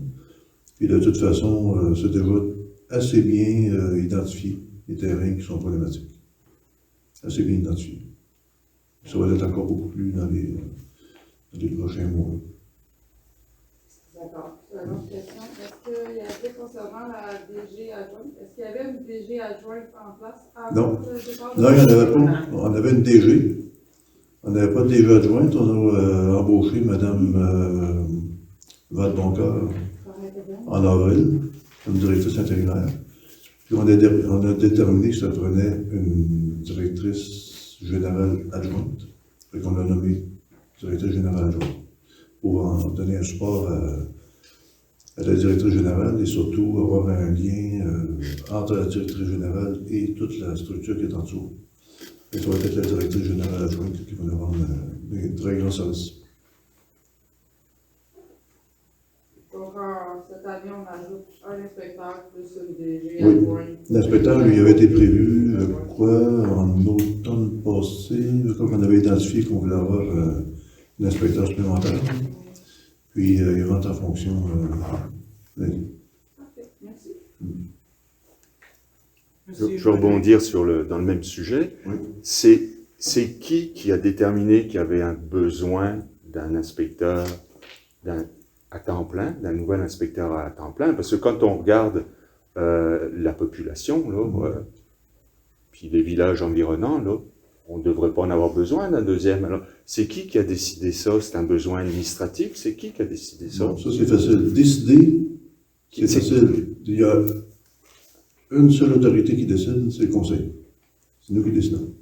Puis de toute façon, c'est déjà assez bien identifié, les terrains qui sont problématiques. Assez bien identifié. Ça va être encore beaucoup plus dans les prochains mois. D'accord. Une autre question. Est-ce qu'il y avait concernant la DG adjointe. Est-ce qu'il y avait une DG adjointe en place Non. avant le départ? Non, il n'y en avait pas. On avait une DG. On n'avait pas de DG adjointe. On a embauché Mme Val-Boncoeur en avril comme directrice intérimaire. Puis on a déterminé que ça prenait une directrice générale adjointe. Fait qu'on l'a nommée directrice générale adjointe pour en donner un support à la directrice générale et surtout avoir un lien entre la directrice générale et toute la structure qui est en dessous. Et ça va être la directrice générale adjointe qui va nous rendre des très grands services. Donc, cette année, on ajoute un inspecteur plus une DG Oui. adjointe. L'inspecteur, lui, avait été prévu, je crois, en automne passé, comme on avait identifié qu'on voulait avoir un inspecteur supplémentaire. Puis, il rentre en fonction lundi. Parfait, merci. Je vais rebondir dans le même sujet. Oui. C'est qui a déterminé qu'il y avait un besoin d'un inspecteur à temps plein, d'un nouvel inspecteur à temps plein? Parce que quand on regarde la population, là, puis les villages environnants, là, on ne devrait pas en avoir besoin d'un deuxième. Alors, c'est qui a décidé ça? C'est un besoin administratif? C'est qui a décidé ça? Bon, ça, c'est facile. Décider, c'est facile. Il y a une seule autorité qui décide, c'est le conseil. C'est nous qui décidons.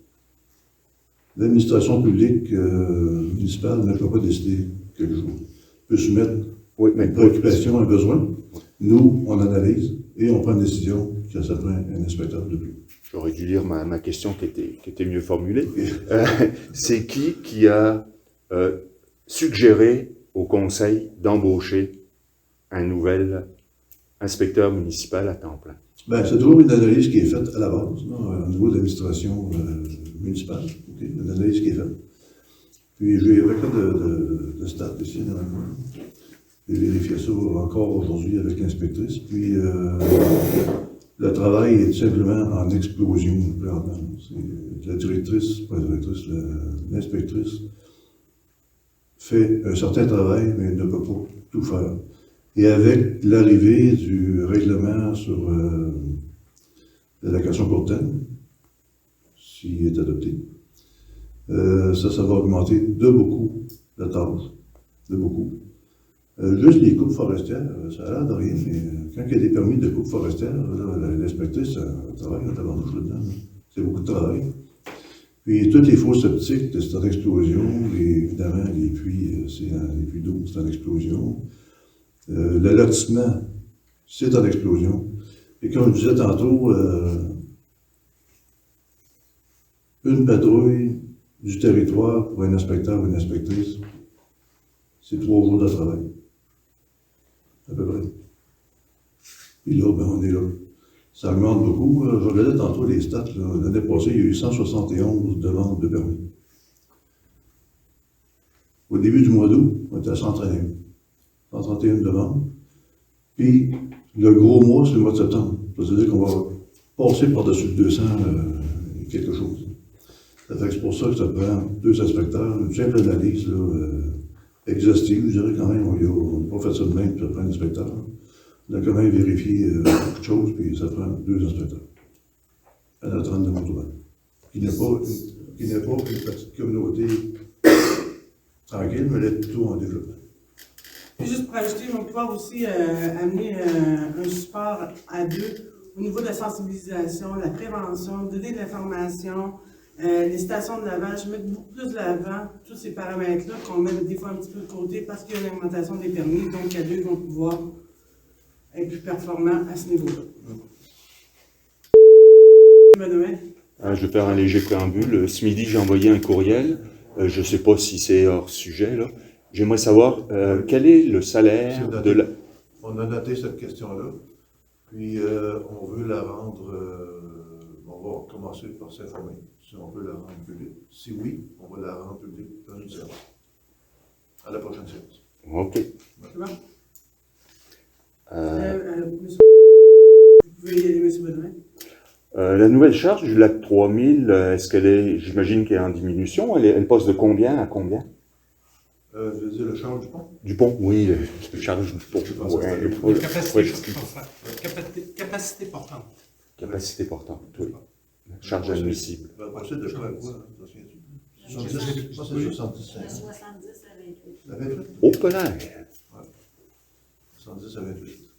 L'administration publique municipale ne peut pas décider quelque chose. Elle peut soumettre une préoccupation, un besoin. Nous, on analyse et on prend une décision que ça prend un inspecteur de plus. J'aurais dû lire ma question qui était mieux formulée. C'est qui a suggéré au conseil d'embaucher un nouvel inspecteur municipal à temps plein? Ben, c'est toujours une analyse qui est faite à la base, au niveau de l'administration municipale. Okay? Une analyse qui est faite. Puis j'ai un record de stats ici, normalement. J'ai vérifié ça encore aujourd'hui avec l'inspectrice. Puis le travail est tout simplement en explosion. La directrice, pas la directrice, l'inspectrice fait un certain travail, mais ne peut pas tout faire. Et avec l'arrivée du règlement sur l'allocation court terme, s'il est adopté, ça va augmenter de beaucoup la tâche, de beaucoup. Juste les coupes forestières, ça a l'air de rien, mais quand il y a des permis de coupe forestière, l'inspectrice, ça travaille dans tabarnouche là-dedans. C'est beaucoup de travail. Puis toutes les fosses septiques, c'est en explosion. Et évidemment, les puits d'eau, c'est en explosion. Le lotissement, c'est en explosion. Et comme je disais tantôt, une patrouille du territoire pour un inspecteur ou une inspectrice, c'est 3 jours de travail. À peu près. Puis là, ben, on est là. Ça augmente beaucoup. Je regardais tantôt les stats. L'année passée, il y a eu 171 demandes de permis. Au début du mois d'août, on était à 131. 131 demandes. Puis, le gros mois, c'est le mois de septembre. Ça veut dire qu'on va passer par-dessus le 200 quelque chose. Ça fait que c'est pour ça que ça prend 2 inspecteurs, une simple analyse exhaustive, je dirais quand même. On n'a pas fait ça de même, puis ça prend un inspecteur. On a quand même vérifié beaucoup de choses, puis ça prend 2 inspecteurs. À notre rente de Montauban. Qui n'est pas une petite communauté tranquille, mais elle est plutôt en développement. Puis juste pour ajouter, on va pouvoir aussi amener un support à 2 au niveau de la sensibilisation, la prévention, donner de l'information, les stations de lavage, mettre beaucoup plus de l'avant tous ces paramètres-là qu'on met des fois un petit peu de côté parce qu'il y a une augmentation des permis, donc à 2 vont pouvoir être plus performants à ce niveau-là. Benoît? Je vais faire un léger préambule. Ce midi, j'ai envoyé un courriel. Je ne sais pas si c'est hors sujet, là. J'aimerais savoir quel est le salaire de la... On a noté cette question-là, puis on veut la rendre, on va commencer par s'informer si on veut la rendre publique. Si oui, on va la rendre publique dans une séance, à la prochaine séance. OK. C'est bon? Vous pouvez y aller, M. Benoît. La nouvelle charge du lac 3000, est-ce qu'elle est, j'imagine qu'elle est en diminution, elle passe de combien à combien? Je veux dire le charge du pont? Du pont, oui, le charge du pont. Ouais, le pont, Capacité portante. capacité portante, oui. Charge admissible. Ça va passer de quoi à quoi? Ça se souvient-tu? Je 70, ça c'est 75. De 70 à 28. À 28? Au polaire. 70 à 28.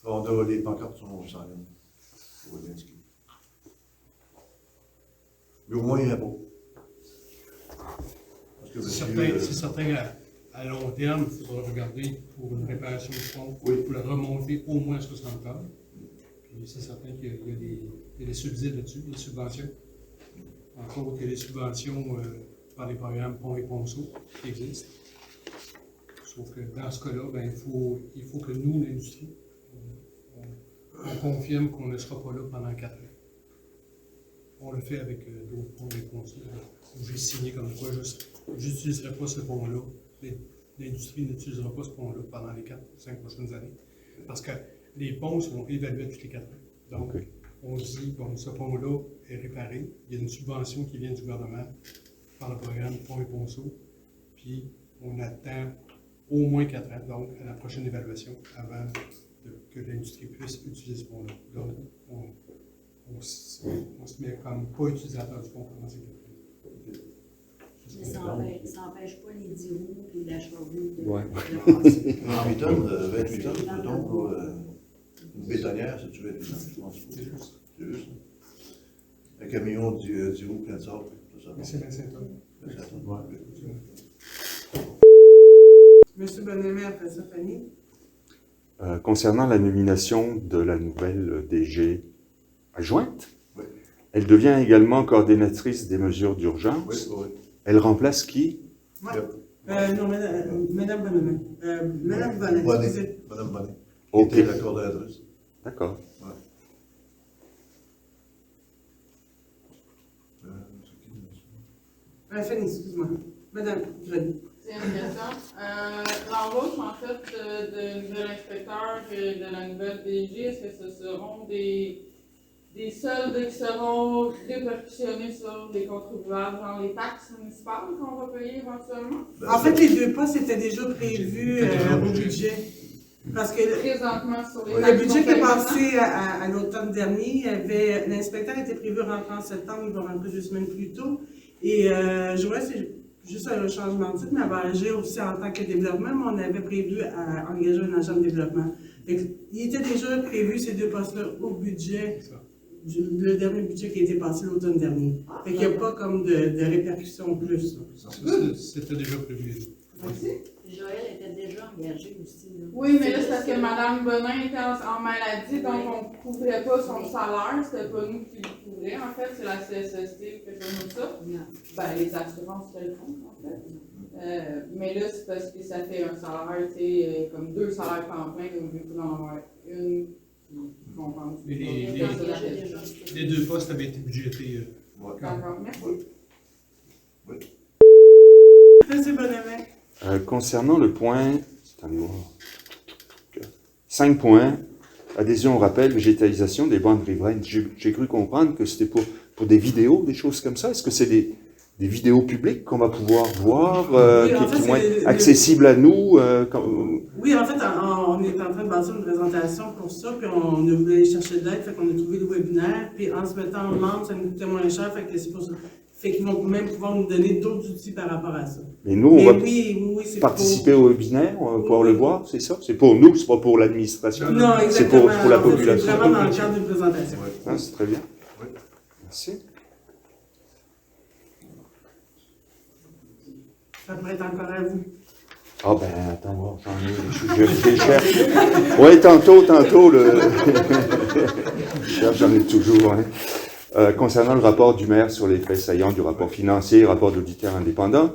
On a les pancartes sont sans ligne. Faut l'indiquer. Mais au moins, il y a un beau. Parce que C'est certain à long terme, il faudra regarder pour une réparation du pont, pour la remonter au moins à 60 tonnes. Puis c'est certain qu'il y a des subsides là-dessus, des subventions. Entre autres, il y a des subventions par les programmes Ponts et Ponceau qui existent. Sauf que dans ce cas-là, ben, il faut que nous, l'industrie, on confirme qu'on ne sera pas là pendant 4 ans. On le fait avec d'autres ponts et ponceaux. Où j'ai signé comme quoi je n'utiliserai pas ce pont-là. L'industrie n'utilisera pas ce pont-là pendant les 4 ou 5 prochaines années. Parce que les ponts sont évalués tous les 4 ans. Donc, on dit, bon, ce pont-là est réparé. Il y a une subvention qui vient du gouvernement par le programme Ponts et Ponceau. Puis, on attend au moins 4 ans, donc à la prochaine évaluation, avant que l'industrie puisse utiliser ce pont-là. Donc, on se met comme pas utilisateur du pont pendant ces 4 ans. Mais ça n'empêche pas les 10 roues et la charrue de Ouais. passer. 28 tonnes, 28 tonnes, mettons, pour une bétonnière, c'est-tu 28 tonnes, je pense. C'est juste. C'est juste. Un camion 10 roues plein de sable, ça. Mais c'est 25 tonnes. 25 tonnes, ouais. Monsieur Bonhomet, après ça, Fanny. Concernant la nomination de la nouvelle DG adjointe, Oui. elle devient également coordinatrice des mesures d'urgence. Oui, oui. Elle remplace qui? Ouais. Non, Madame Bonhomet. Madame Bonnet, Bonnet. excusez. Madame Bonnet. Ok. Qui était la coordonnatrice. D'accord. Ouais. C'est qui, Fanny, excuse-moi. Madame Grenier. C'est une question. L'embauche, en fait, de l'inspecteur et de la nouvelle DG, est-ce que ce seront des soldes qui seront répercutionnés sur les contribuables, genre les taxes municipales qu'on va payer éventuellement? En fait, les 2 postes étaient déjà prévus au budget. Parce que Présentement, sur les le taxes budget qu'on qui est paye passé à l'automne dernier, l'inspecteur était prévu rentrer en septembre, il va rentrer 2 semaines plus tôt. Et Joël, c'est juste un changement de titre, mais elle va agir aussi en tant que développement, mais on avait prévu à engager un agent de développement. Il était déjà prévu ces 2 postes-là au budget, le dernier budget qui a été passé l'automne dernier. Fait qu'il n'y a pas comme de répercussions plus. C'était déjà prévu. Merci. Joël était déjà engagé aussi. Là. Oui, mais là, c'est parce que Mme Bonin était en maladie, donc on ne couvrait pas son salaire. C'était pas nous qui le couvrions, en fait. C'est la CSST qui fait comme ça. Non. Ben, les assurances quelconques, en fait. Mais là, c'est parce que ça fait un salaire, tu sais, comme 2 salaires temps plein, donc il faut en avoir une qui compense. Mais Engagé déjà. les 2 postes avaient été budgétés. Ouais. D'accord, merci. Monsieur Bonhomet. Concernant le point, 5 points, adhésion au rappel, végétalisation des bandes riveraines. J'ai cru comprendre que c'était pour des vidéos, des choses comme ça. Est-ce que c'est des vidéos publiques qu'on va pouvoir voir, Oui, en fait, qui vont c'est être accessibles à nous? Oui, en fait, on est en train de bâtir une présentation pour ça, puis on a voulu aller chercher de l'aide, fait qu'on a trouvé le webinaire, puis en se mettant en membre, ça nous coûtait moins cher, fait que c'est pour ça. Fait qu'ils vont même pouvoir nous donner d'autres outils par rapport à ça. Mais nous, on va oui, c'est participer au webinaire, on va pouvoir le voir, c'est ça? C'est pour nous, c'est pas pour l'administration. Non, C'est exactement. pour la En fait, population. c'est vraiment dans le cadre d'une présentation. Ah, c'est très bien. Oui. Merci. Ça pourrait être encore à vous. Ah ben, attends, voir, je cherche. Oui, tantôt, je cherche, j'en ai toujours. Hein. Concernant le rapport du maire sur les faits saillants du rapport financier, rapport d'auditeur indépendant,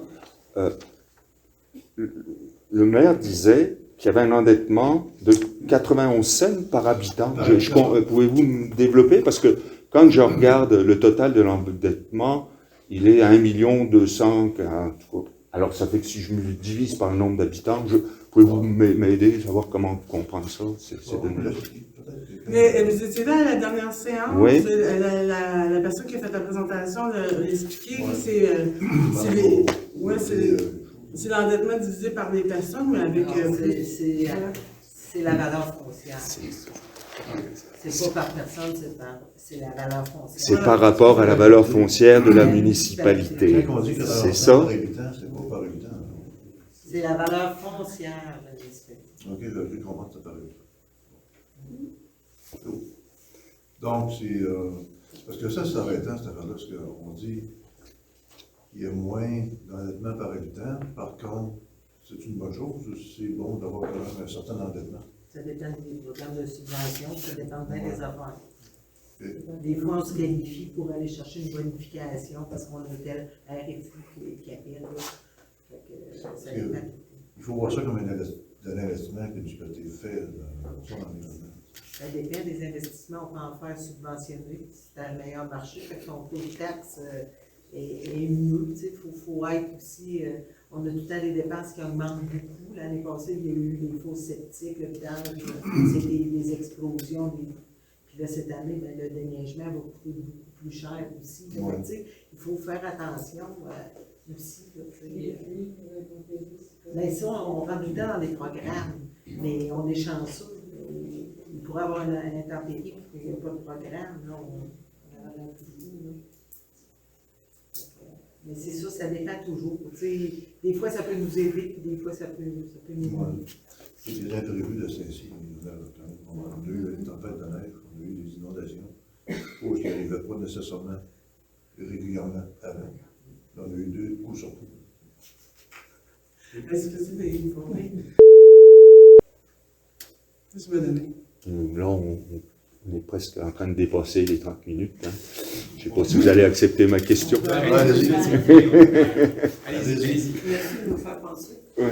le maire disait qu'il y avait un endettement de 91 cents par habitant. Pouvez-vous me développer? Parce que quand je regarde le total de l'endettement, il est à 1 200 000. Alors ça fait que si je me divise par le nombre d'habitants, pouvez-vous m'aider à savoir comment comprendre ça, ces données-là? Mais vous étiez là à la dernière séance, Oui. La personne qui a fait la présentation l'a expliqué, c'est les... Ouais, c'est... C'est l'endettement divisé par les personnes, mais avec... C'est la valeur foncière. C'est pas par personne, c'est la valeur foncière. C'est par rapport à la valeur foncière de la municipalité. Quand on dit que la C'est valeur ça? par habitant, c'est pas par habitant. C'est la valeur foncière de la municipalité. Ok, j'avais cru comprendre ça par habitant. Donc, parce que ça, c'est arrêtant, cette affaire-là, parce qu'on dit qu'il y a moins d'endettement par habitant. Par contre, c'est une bonne chose, c'est bon d'avoir quand même un certain endettement. Ça dépend des programmes de subvention, ça dépend bien des affaires. Ok. Des fois, on se qualifie pour aller chercher une bonification parce qu'on a tel RFI qui appelle. Là. Fait que, ça dépend. Il faut voir ça comme un investissement que du côté fait dans son environnement. Ça dépend des investissements, on peut en faire subventionner, c'est un meilleur marché, fait que son taux de taxe est mieux, tu sais, faut être aussi, on a tout le temps des dépenses qui augmentent beaucoup. L'année passée, il y a eu des faux sceptiques, l'hôpital, c'était des explosions, puis là, cette année, ben, le déneigement va coûter beaucoup plus cher aussi. Là, Ouais. tu sais, il faut faire attention aussi, là, tu sais. Mais ça, on rentre tout le temps dans des programmes, mais on est chanceux. Il pourrait y avoir un intempérie, puis il n'y a pas de programme, là, on a tout, là. Mais c'est sûr, ça dépend toujours. Tu sais, des fois, ça peut nous aider, puis des fois, ça peut nous Ouais. C'est des imprévus de Saint-Cyr. On a eu une tempête de neige, on a eu des inondations, choses qui n'arrivaient pas nécessairement régulièrement avant. On a eu 2 coups sur coup. Est-ce que c'est des informés? Qu'est-ce que tu m'as donné? Là, on est presque en train de dépasser les 30 minutes. Hein. Je ne sais pas si vous allez accepter ma question. Allez-y. Allez-y. Merci de nous faire penser. Oui.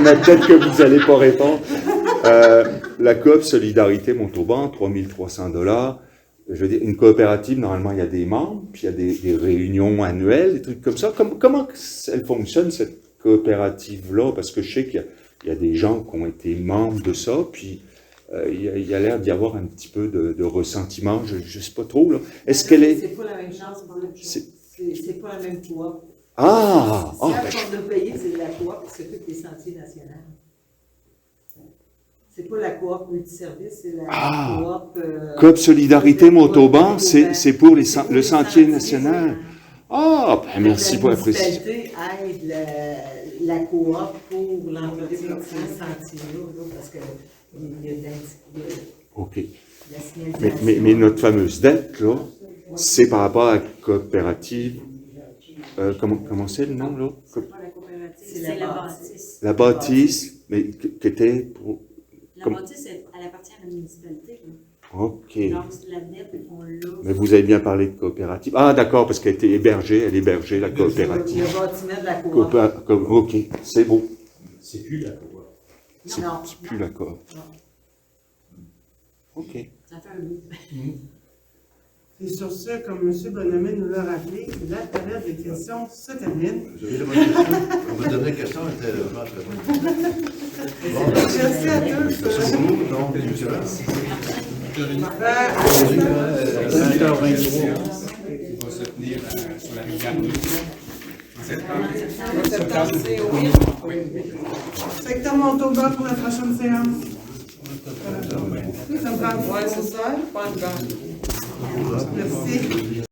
Mais peut-être que vous n'allez pas répondre. La coop Solidarité Montauban, 3 300 $. Je veux dire, une coopérative, normalement, il y a des membres, puis il y a des réunions annuelles, des trucs comme ça. Comment elle fonctionne, cette coopérative-là? Parce que je sais qu'il y a des gens qui ont été membres de ça, puis il y a l'air d'y avoir un petit peu de ressentiment, je ne sais pas trop. Là. Est-ce qu'elle est... C'est pas la même chose, c'est pas la même coop. Ah! Si la forme de payer, c'est la coop qui s'occupe des sentiers nationaux. C'est pas la coop multiservice, c'est la coop... Coop Solidarité Montauban, c'est pour le sentier national. Ah, ben merci pour la précision. La municipalité aide la coop pour l'entretien de ces sentiers-là, parce qu'il y a de OK. la signalisation. Mais notre fameuse dette, là, c'est par rapport à la coopérative. Comment c'est le nom, là? C'est pas la coopérative, C'est c'est la la bâtisse. bâtisse. La bâtisse, mais qui était pour... La bâtisse, elle appartient à la municipalité. Là. OK. Donc, la dette, on l'a. Mais vous avez bien parlé de coopérative. Ah, d'accord, parce qu'elle était hébergée, la coopérative. Le bâtiment de la coop. OK, c'est beau. C'est plus la coop. C'est plus la coop. Non. OK. Ça fait un bout. Et sur ce, comme M. Bonhomet nous l'a rappelé, la période des questions se termine. Vous avez demandé une question? Votre dernière question était vraiment très bonne. Bon, Merci à tous. merci beaucoup. Donc, M. Vance. 20h23, qui va se tenir sur la rivière Louis. En septembre. Secteur Montauban pour la prochaine séance. Ça me prend Ouais, c'est ça, pas de gants. Merci.